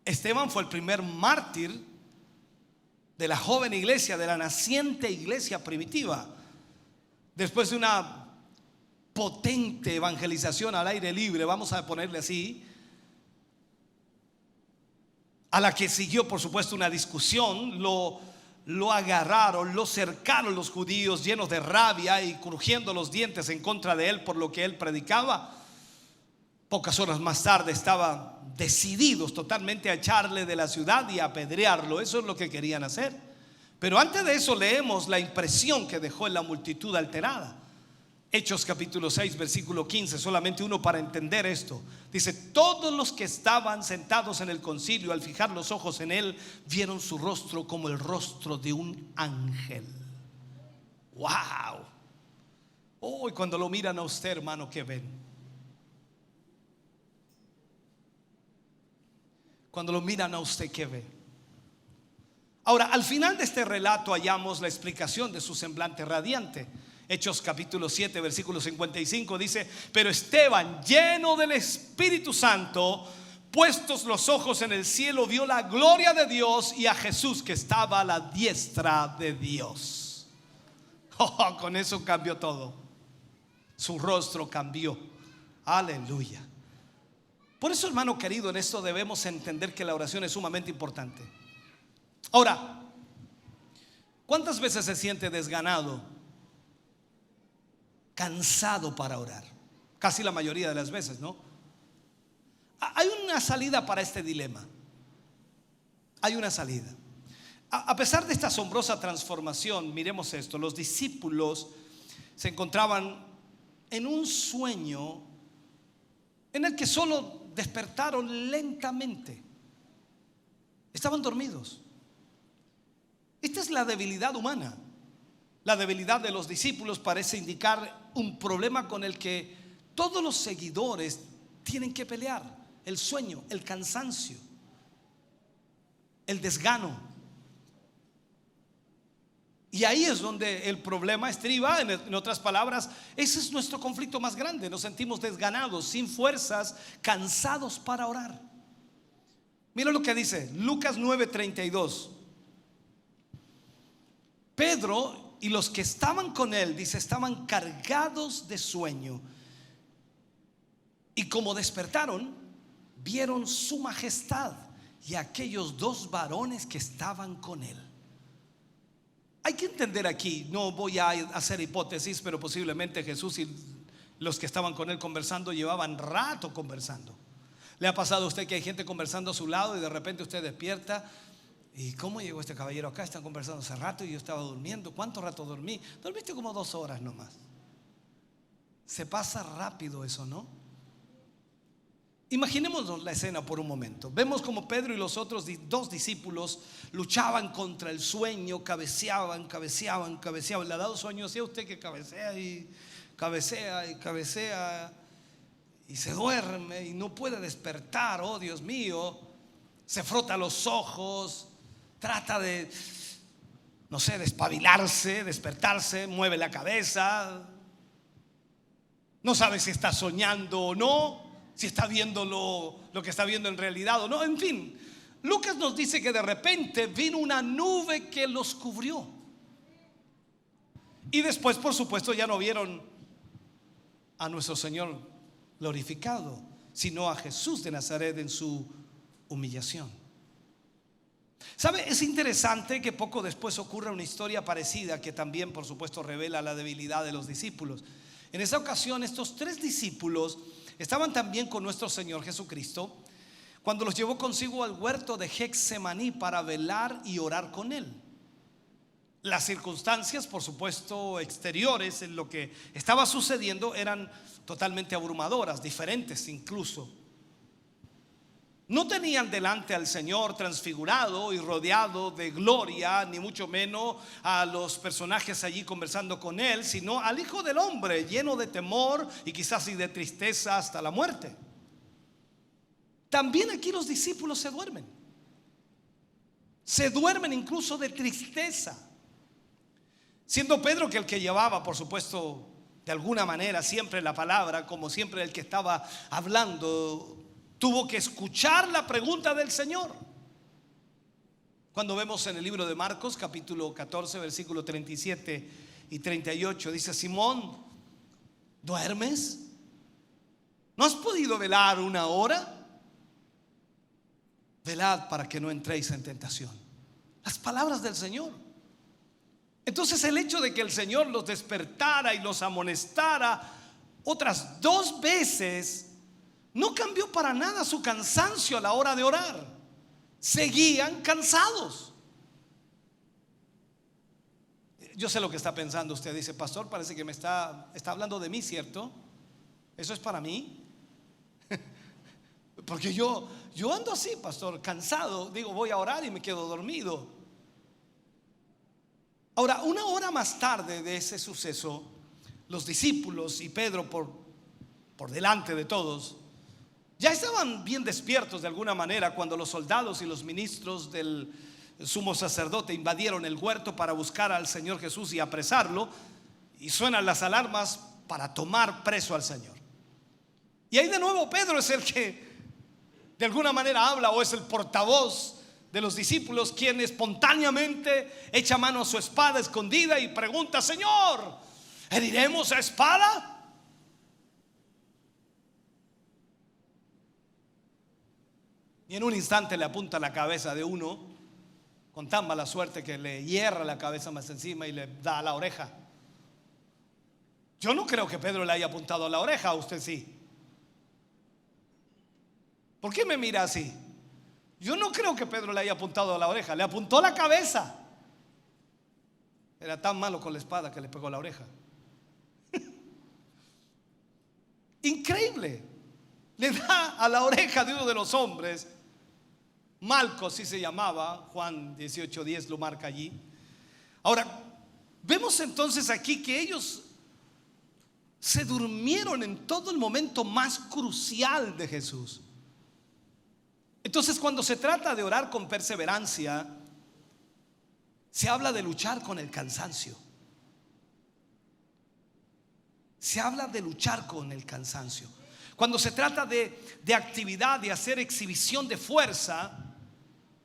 Esteban fue el primer mártir de la joven iglesia, de la naciente iglesia primitiva. Después de una potente evangelización al aire libre, vamos a ponerle así, a la que siguió por supuesto una discusión, lo agarraron, lo cercaron los judíos llenos de rabia y crujiendo los dientes en contra de él por lo que él predicaba. Pocas horas más tarde estaban decididos totalmente a echarle de la ciudad y a apedrearlo. Eso es lo que querían hacer. Pero antes de eso leemos la impresión que dejó en la multitud alterada. Hechos capítulo 6 versículo 15, solamente uno para entender esto. Dice: todos los que estaban sentados en el concilio, al fijar los ojos en él, vieron su rostro como el rostro de un ángel. Wow. Oh, y cuando lo miran a usted, hermano, ¿qué ven? Cuando lo miran a usted, ¿qué ve? Ahora, al final de este relato hallamos la explicación de su semblante radiante. Hechos capítulo 7, versículo 55 dice: pero Esteban, lleno del Espíritu Santo, puestos los ojos en el cielo, vio la gloria de Dios y a Jesús que estaba a la diestra de Dios. Oh, con eso cambió todo. Su rostro cambió. Aleluya. Por eso, hermano querido, en esto debemos entender que la oración es sumamente importante. Ahora, ¿cuántas veces se siente desganado, cansado para orar? Casi la mayoría de las veces, ¿no? Hay una salida para este dilema. Hay una salida. A pesar de esta asombrosa transformación, miremos esto: los discípulos se encontraban en un sueño en el que solo despertaron lentamente. Estaban dormidos. Esta es la debilidad humana. La debilidad de los discípulos parece indicar un problema con el que todos los seguidores tienen que pelear: el sueño, el cansancio, el desgano. Y ahí es donde el problema estriba. En otras palabras, ese es nuestro conflicto más grande. Nos sentimos desganados, sin fuerzas, cansados para orar. Mira lo que dice Lucas 9:32. Pedro y los que estaban con él, dice, estaban cargados de sueño, y como despertaron, vieron su majestad y aquellos dos varones que estaban con él. Hay que entender aquí, no voy a hacer hipótesis, pero posiblemente Jesús y los que estaban con él conversando llevaban rato conversando. ¿Le ha pasado a usted que hay gente conversando a su lado y de repente usted despierta? ¿Y cómo llegó este caballero acá? Están conversando hace rato y yo estaba durmiendo. ¿Cuánto rato dormí? Dormiste como 2 horas nomás. Se pasa rápido eso, ¿no? Imaginémonos la escena por un momento. Vemos como Pedro y los otros 2 discípulos luchaban contra el sueño, cabeceaban. ¿Le ha dado sueño así a usted que cabecea y cabecea y cabecea y se duerme y no puede despertar? Oh, Dios mío. Se frota los ojos, trata de, no sé, despabilarse, despertarse, mueve la cabeza, no sabe si está soñando o no, si está viendo lo que está viendo en realidad o no. En fin, Lucas nos dice que de repente vino una nube que los cubrió. Y después, por supuesto, ya no vieron a nuestro Señor glorificado, sino a Jesús de Nazaret en su humillación. ¿Sabe? Es interesante que poco después ocurra una historia parecida que también, por supuesto, revela la debilidad de los discípulos. En esa ocasión, estos 3 discípulos estaban también con nuestro Señor Jesucristo cuando los llevó consigo al huerto de Getsemaní para velar y orar con él. Las circunstancias, por supuesto, exteriores en lo que estaba sucediendo eran totalmente abrumadoras, diferentes incluso. No tenían delante al Señor transfigurado y rodeado de gloria, ni mucho menos a los personajes allí conversando con él, sino al Hijo del Hombre lleno de temor y quizás y de tristeza hasta la muerte. También aquí los discípulos se duermen incluso de tristeza, siendo Pedro que el que llevaba, por supuesto, de alguna manera siempre la palabra, como siempre el que estaba hablando, tuvo que escuchar la pregunta del Señor. Cuando vemos en el libro de Marcos capítulo 14 versículo 37 y 38, dice: Simón, ¿duermes? ¿No has podido velar 1 hora? Velad para que no entréis en tentación. Las palabras del Señor. Entonces el hecho de que el Señor los despertara y los amonestara otras 2 veces no cambió para nada su cansancio a la hora de orar. Seguían cansados. Yo sé lo que está pensando usted. Dice: pastor, parece que me está hablando de mí, ¿cierto? ¿Eso es para mí? Porque yo ando así, pastor, cansado. Digo, voy a orar y me quedo dormido. Ahora, 1 hora más tarde de ese suceso, los discípulos y Pedro por delante de todos, ya estaban bien despiertos de alguna manera cuando los soldados y los ministros del sumo sacerdote invadieron el huerto para buscar al Señor Jesús y apresarlo, y suenan las alarmas para tomar preso al Señor. Y ahí de nuevo Pedro es el que de alguna manera habla, o es el portavoz de los discípulos, quien espontáneamente echa mano a su espada escondida y pregunta: Señor, ¿heriremos a espada? Y en un instante le apunta la cabeza de uno con tan mala suerte que le hierra la cabeza más encima y le da a la oreja. Yo no creo que Pedro le haya apuntado a la oreja. ¿A usted sí? ¿Por qué me mira así? Yo no creo que Pedro le haya apuntado a la oreja. Le apuntó a la cabeza. Era tan malo con la espada que le pegó la oreja. Increíble. Le da a la oreja de uno de los hombres. Malco, así se llamaba. Juan 18:10 lo marca allí. Ahora, vemos entonces aquí que ellos se durmieron en todo el momento más crucial de Jesús. Entonces, cuando se trata de orar con perseverancia, se habla de luchar con el cansancio. Se habla de luchar con el cansancio. Cuando se trata de actividad, de hacer exhibición de fuerza,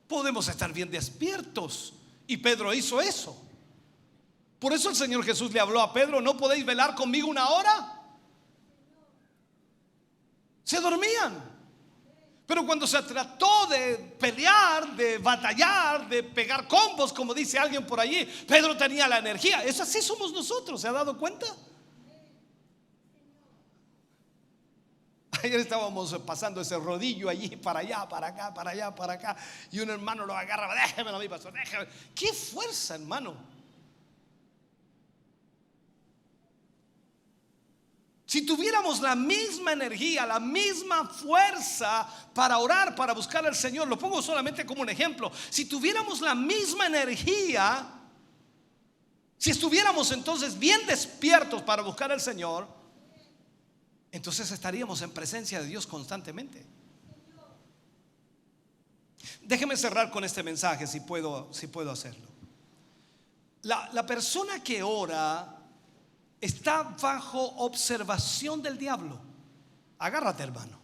podemos estar bien despiertos. Y Pedro hizo eso. Por eso el Señor Jesús le habló a Pedro: ¿no podéis velar conmigo una hora? Se dormían. Pero cuando se trató de pelear, de batallar, de pegar combos, como dice alguien por allí, Pedro tenía la energía. Eso así somos nosotros, ¿se ha dado cuenta? Ayer estábamos pasando ese rodillo allí, para allá, para acá, para allá, para acá, y un hermano lo agarra: déjemelo a mí, pastor, déjeme. ¡Qué fuerza, hermano! Si tuviéramos la misma energía, la misma fuerza para orar, para buscar al Señor, lo pongo solamente como un ejemplo. Si tuviéramos la misma energía, si estuviéramos entonces bien despiertos para buscar al Señor, entonces estaríamos en presencia de Dios constantemente. Déjeme cerrar con este mensaje, si puedo hacerlo. La persona que ora está bajo observación del diablo. Agárrate, hermano.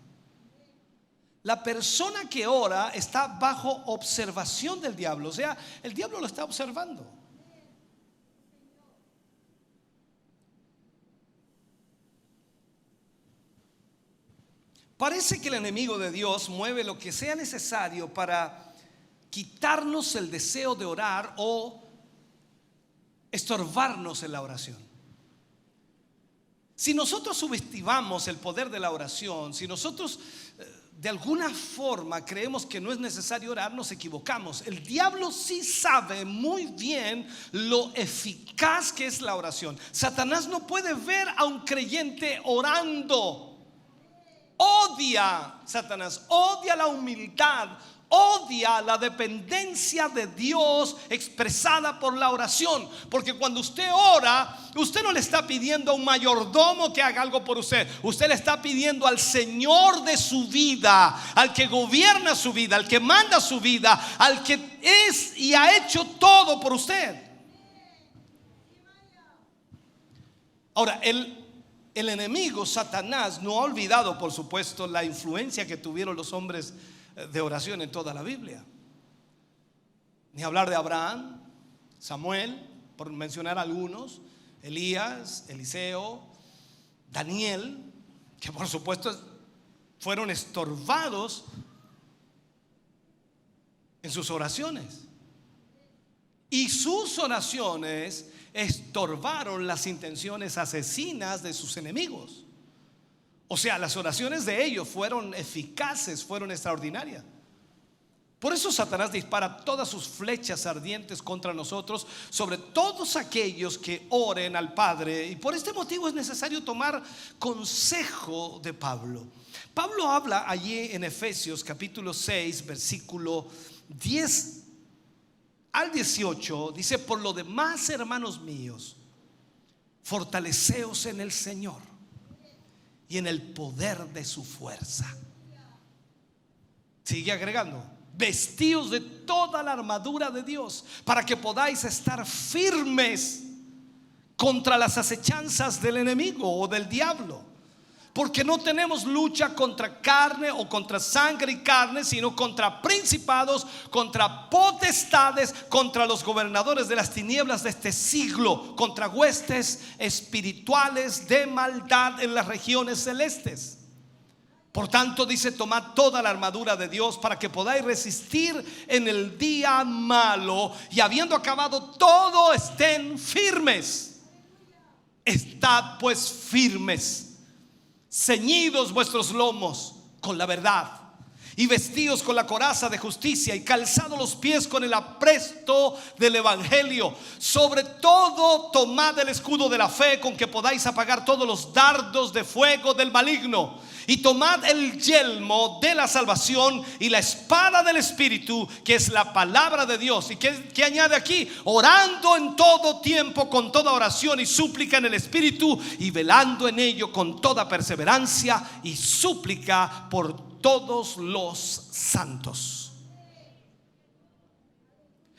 La persona que ora está bajo observación del diablo. O sea, el diablo lo está observando. Parece que el enemigo de Dios mueve lo que sea necesario para quitarnos el deseo de orar o estorbarnos en la oración. Si nosotros subestimamos el poder de la oración, si nosotros de alguna forma creemos que no es necesario orar, nos equivocamos. El diablo sí sabe muy bien lo eficaz que es la oración. Satanás no puede ver a un creyente orando. Odia, Satanás odia la humildad, odia la dependencia de Dios expresada por la oración. Porque cuando usted ora, usted no le está pidiendo a un mayordomo que haga algo por usted. Usted le está pidiendo al Señor de su vida, al que gobierna su vida, al que manda su vida, al que es y ha hecho todo por usted. Ahora, el enemigo, Satanás, no ha olvidado, por supuesto, la influencia que tuvieron los hombres de oración en toda la Biblia. Ni hablar de Abraham, Samuel, por mencionar algunos, Elías, Eliseo, Daniel, que por supuesto fueron estorbados en sus oraciones. Y sus oraciones estorbaron las intenciones asesinas de sus enemigos. O sea, las oraciones de ellos fueron eficaces, fueron extraordinarias. Por eso Satanás dispara todas sus flechas ardientes contra nosotros, sobre todos aquellos que oren al Padre. Y por este motivo es necesario tomar consejo de Pablo. Pablo habla allí en Efesios capítulo 6, versículo 10 al 18. Dice: por lo demás, hermanos míos, fortaleceos en el Señor y en el poder de su fuerza. Sigue agregando: vestíos de toda la armadura de Dios para que podáis estar firmes contra las acechanzas del enemigo o del diablo. Porque no tenemos lucha contra carne o contra sangre y carne, sino contra principados, contra potestades, contra los gobernadores de las tinieblas de este siglo, contra huestes espirituales de maldad en las regiones celestes. Por tanto, dice: tomad toda la armadura de Dios para que podáis resistir en el día malo, y habiendo acabado todo, estén firmes. Estad pues firmes, ceñidos vuestros lomos con la verdad, y vestidos con la coraza de justicia, y calzados los pies con el apresto del evangelio. Sobre todo tomad el escudo de la fe, con que podáis apagar todos los dardos de fuego del maligno. Y tomad el yelmo de la salvación y la espada del Espíritu, que es la palabra de Dios. ¿Y qué añade aquí? Orando en todo tiempo con toda oración y súplica en el Espíritu, y velando en ello con toda perseverancia y súplica por todos los santos.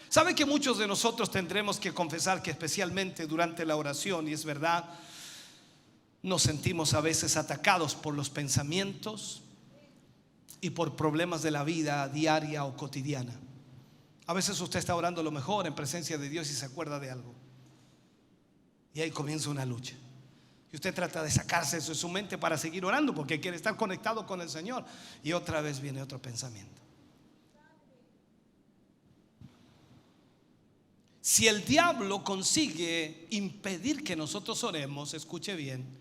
¿Sabe que muchos de nosotros tendremos que confesar que especialmente durante la oración, y es verdad, nos sentimos a veces atacados por los pensamientos y por problemas de la vida diaria o cotidiana? A veces usted está orando lo mejor en presencia de Dios y se acuerda de algo, y ahí comienza una lucha, y usted trata de sacarse eso de su mente para seguir orando porque quiere estar conectado con el Señor, y otra vez viene otro pensamiento. Si el diablo consigue impedir que nosotros oremos, escuche bien,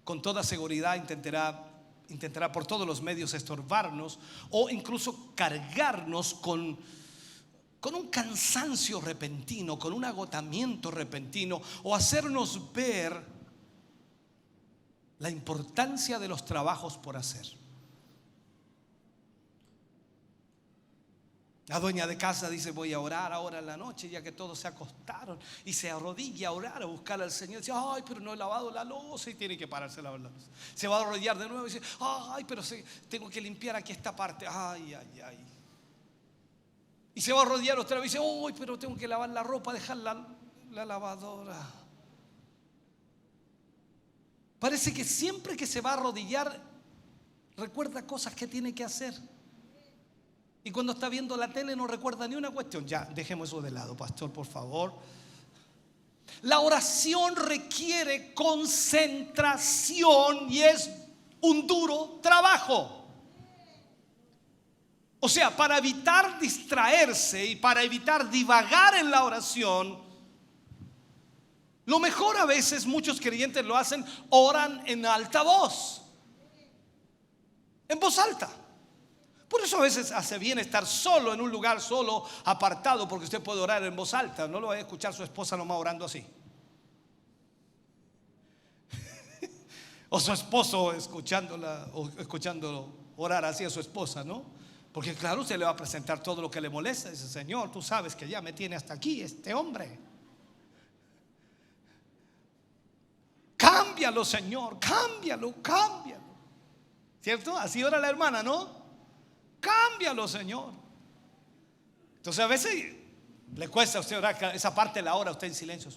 con toda seguridad intentará por todos los medios estorbarnos, o incluso cargarnos con un cansancio repentino, con un agotamiento repentino, o hacernos ver la importancia de los trabajos por hacer. La dueña de casa dice: voy a orar ahora en la noche, ya que todos se acostaron, y se arrodilla a orar, a buscar al Señor. Dice: ay, pero no he lavado la loza, y tiene que pararse a lavar la loza. Se va a arrodillar de nuevo y dice: ay, pero tengo que limpiar aquí esta parte. Ay, ay, ay. Y se va a arrodillar otra vez y dice: ay, pero tengo que lavar la ropa, dejar la lavadora. Parece que siempre que se va a arrodillar recuerda cosas que tiene que hacer, y cuando está viendo la tele no recuerda ni una cuestión. Ya, dejemos eso de lado, pastor, por favor. La oración requiere concentración y es un duro trabajo. O sea, para evitar distraerse y para evitar divagar en la oración, lo mejor, a veces muchos creyentes lo hacen, oran en alta voz, en voz alta. Por eso a veces hace bien estar solo, en un lugar solo, apartado, porque usted puede orar en voz alta. No lo va a escuchar su esposa nomás orando así, o su esposo escuchándolo orar así a su esposa, ¿no? Porque claro, usted le va a presentar todo lo que le molesta. Dice: Señor, tú sabes que ya me tiene hasta aquí este hombre. Cámbialo, Señor, cámbialo. ¿Cierto? Así ora la hermana, ¿no? Cámbialo, Señor. Entonces a veces le cuesta a usted orar, esa parte la ora usted en silencio.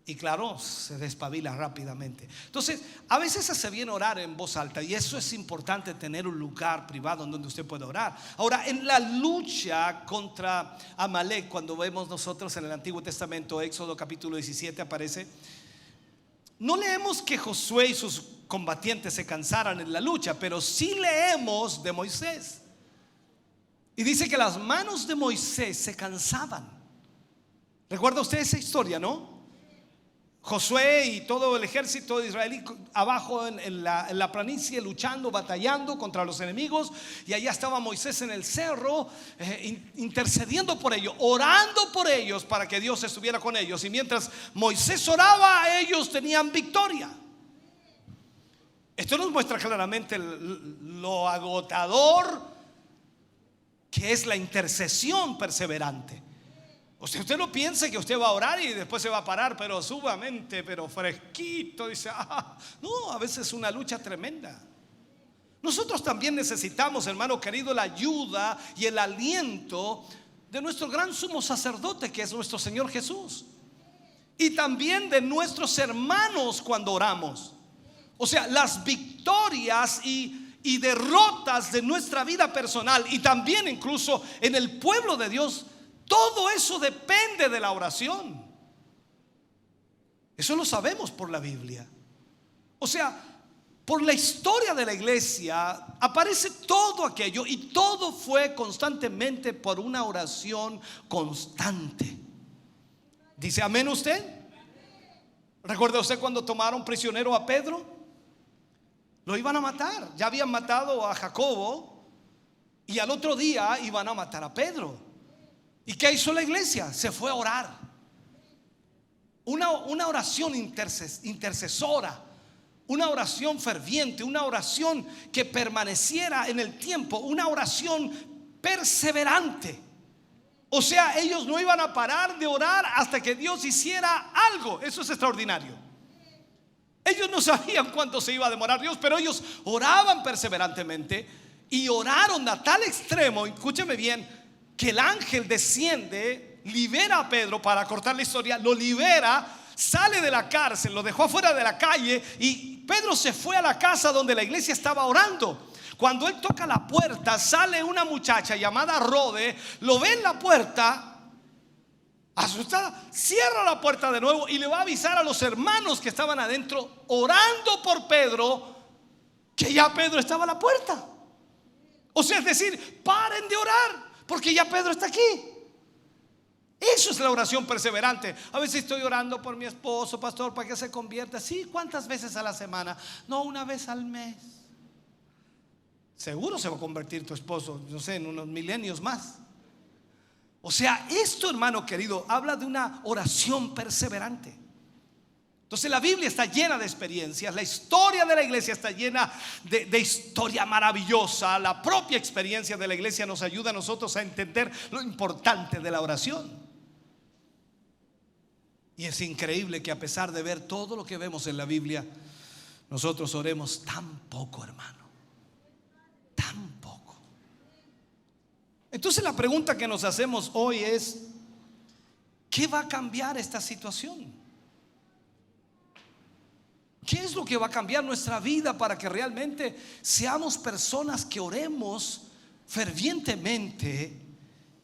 Y claro, se despabila rápidamente. Entonces a veces hace bien orar en voz alta, y eso es importante, tener un lugar privado en donde usted pueda orar. Ahora, en la lucha contra Amalek, cuando vemos nosotros en el Antiguo Testamento, Éxodo capítulo 17 aparece, no leemos que Josué y sus combatientes se cansaran en la lucha, pero sí leemos de Moisés, y dice que las manos de Moisés se cansaban. ¿Recuerda usted esa historia, no? Josué y todo el ejército de israelí abajo en la planicie, luchando, batallando contra los enemigos, y allá estaba Moisés en el cerro, intercediendo por ellos, orando por ellos para que Dios estuviera con ellos. Y mientras Moisés oraba, ellos tenían victoria. Esto nos muestra claramente lo agotador que es la intercesión perseverante. O sea, usted no piense que usted va a orar y después se va a parar, pero sumamente, pero fresquito. Dice, no, a veces es una lucha tremenda. Nosotros también necesitamos, hermano querido, la ayuda y el aliento de nuestro gran sumo sacerdote, que es nuestro Señor Jesús. Y también de nuestros hermanos cuando oramos. O sea, las victorias y derrotas de nuestra vida personal y también incluso en el pueblo de Dios, todo eso depende de la oración. Eso lo sabemos por la Biblia. O sea, por la historia de la iglesia aparece todo aquello, y todo fue constantemente por una oración constante. ¿Dice amén usted? ¿Recuerda usted cuando tomaron prisionero a Pedro? Lo iban a matar. Ya habían matado a Jacobo y al otro día iban a matar a Pedro. ¿Y qué hizo la iglesia? Se fue a orar. Una oración intercesora, una oración ferviente, una oración que permaneciera en el tiempo, una oración perseverante. O sea, ellos no iban a parar de orar hasta que Dios hiciera algo. Eso es extraordinario. Ellos no sabían cuánto se iba a demorar Dios, pero ellos oraban perseverantemente y oraron a tal extremo, escúcheme bien, que el ángel desciende, libera a Pedro. Para cortar la historia, lo libera, sale de la cárcel, lo dejó afuera de la calle, y Pedro se fue a la casa donde la iglesia estaba orando. Cuando él toca la puerta, sale una muchacha llamada Rode, lo ve en la puerta, asustada, cierra la puerta de nuevo y le va a avisar a los hermanos que estaban adentro orando por Pedro, que ya Pedro estaba a la puerta. O sea, es decir, paren de orar, porque ya Pedro está aquí. Eso es la oración perseverante. A veces estoy orando por mi esposo, pastor, para que se convierta. Sí, ¿cuántas veces a la semana? No, una vez al mes. Seguro se va a convertir tu esposo, no sé, en unos milenios más. O sea, esto, hermano querido, habla de una oración perseverante. Entonces la Biblia está llena de experiencias. La historia de la iglesia está llena de historia maravillosa. La propia experiencia de la iglesia nos ayuda a nosotros a entender lo importante de la oración. Y es increíble que a pesar de ver todo lo que vemos en la Biblia, nosotros oremos tan poco, hermano. Tan poco. Entonces la pregunta que nos hacemos hoy es: ¿qué va a cambiar esta situación? ¿Qué es lo que va a cambiar nuestra vida para que realmente seamos personas que oremos fervientemente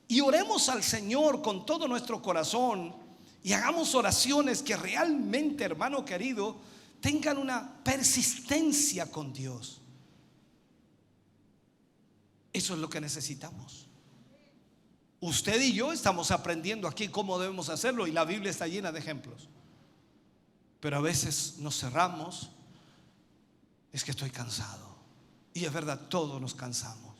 y oremos al Señor con todo nuestro corazón y hagamos oraciones que realmente, hermano querido, tengan una persistencia con Dios? Eso es lo que necesitamos. Usted y yo estamos aprendiendo aquí cómo debemos hacerlo, y la Biblia está llena de ejemplos. Pero a veces nos cerramos. Es que estoy cansado. Y es verdad, todos nos cansamos.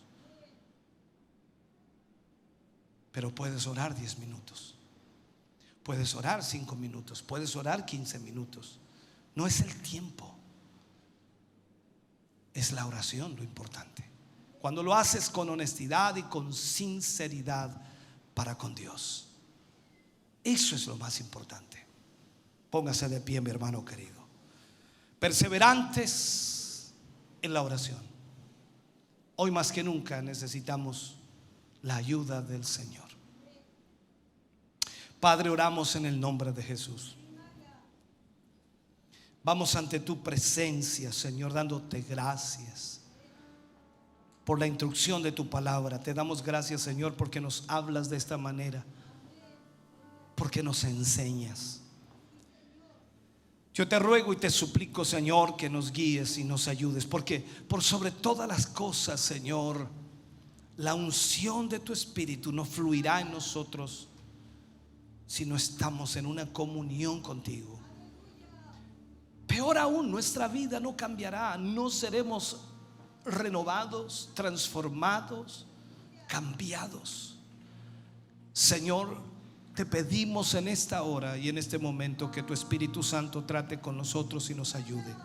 Pero puedes orar 10 minutos. Puedes orar 5 minutos. Puedes orar 15 minutos. No es el tiempo, es la oración lo importante. Cuando lo haces con honestidad y con sinceridad para con Dios, eso es lo más importante. Póngase de pie, mi hermano querido. Perseverantes en la oración. Hoy más que nunca necesitamos la ayuda del Señor. Padre, oramos en el nombre de Jesús. Vamos ante tu presencia, Señor, dándote gracias por la instrucción de tu palabra. Te damos gracias, Señor, porque nos hablas de esta manera, porque nos enseñas. Yo te ruego y te suplico, Señor, que nos guíes y nos ayudes, porque por sobre todas las cosas, Señor, la unción de tu Espíritu no fluirá en nosotros si no estamos en una comunión contigo. Peor aún, nuestra vida no cambiará, no seremos renovados, transformados, cambiados. Señor, te pedimos en esta hora y en este momento que tu Espíritu Santo trate con nosotros y nos ayude.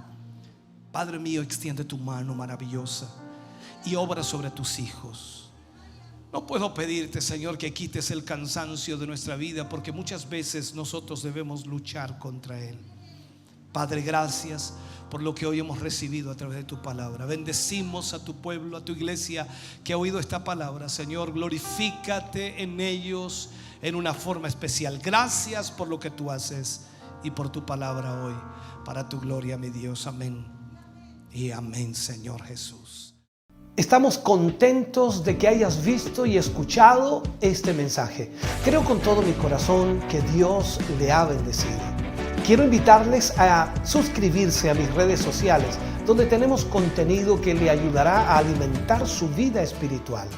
Padre mío, extiende tu mano maravillosa y obra sobre tus hijos. No puedo pedirte, Señor, que quites el cansancio de nuestra vida, porque muchas veces nosotros debemos luchar contra él. Padre, gracias por lo que hoy hemos recibido a través de tu palabra. Bendecimos a tu pueblo, a tu iglesia que ha oído esta palabra. Señor, glorifícate en ellos en una forma especial. Gracias por lo que tú haces y por tu palabra hoy, para tu gloria, mi Dios. Amén y amén, Señor Jesús. Estamos contentos de que hayas visto y escuchado este mensaje. Creo con todo mi corazón que Dios le ha bendecido. Quiero invitarles a suscribirse a mis redes sociales, donde tenemos contenido que le ayudará a alimentar su vida espiritual.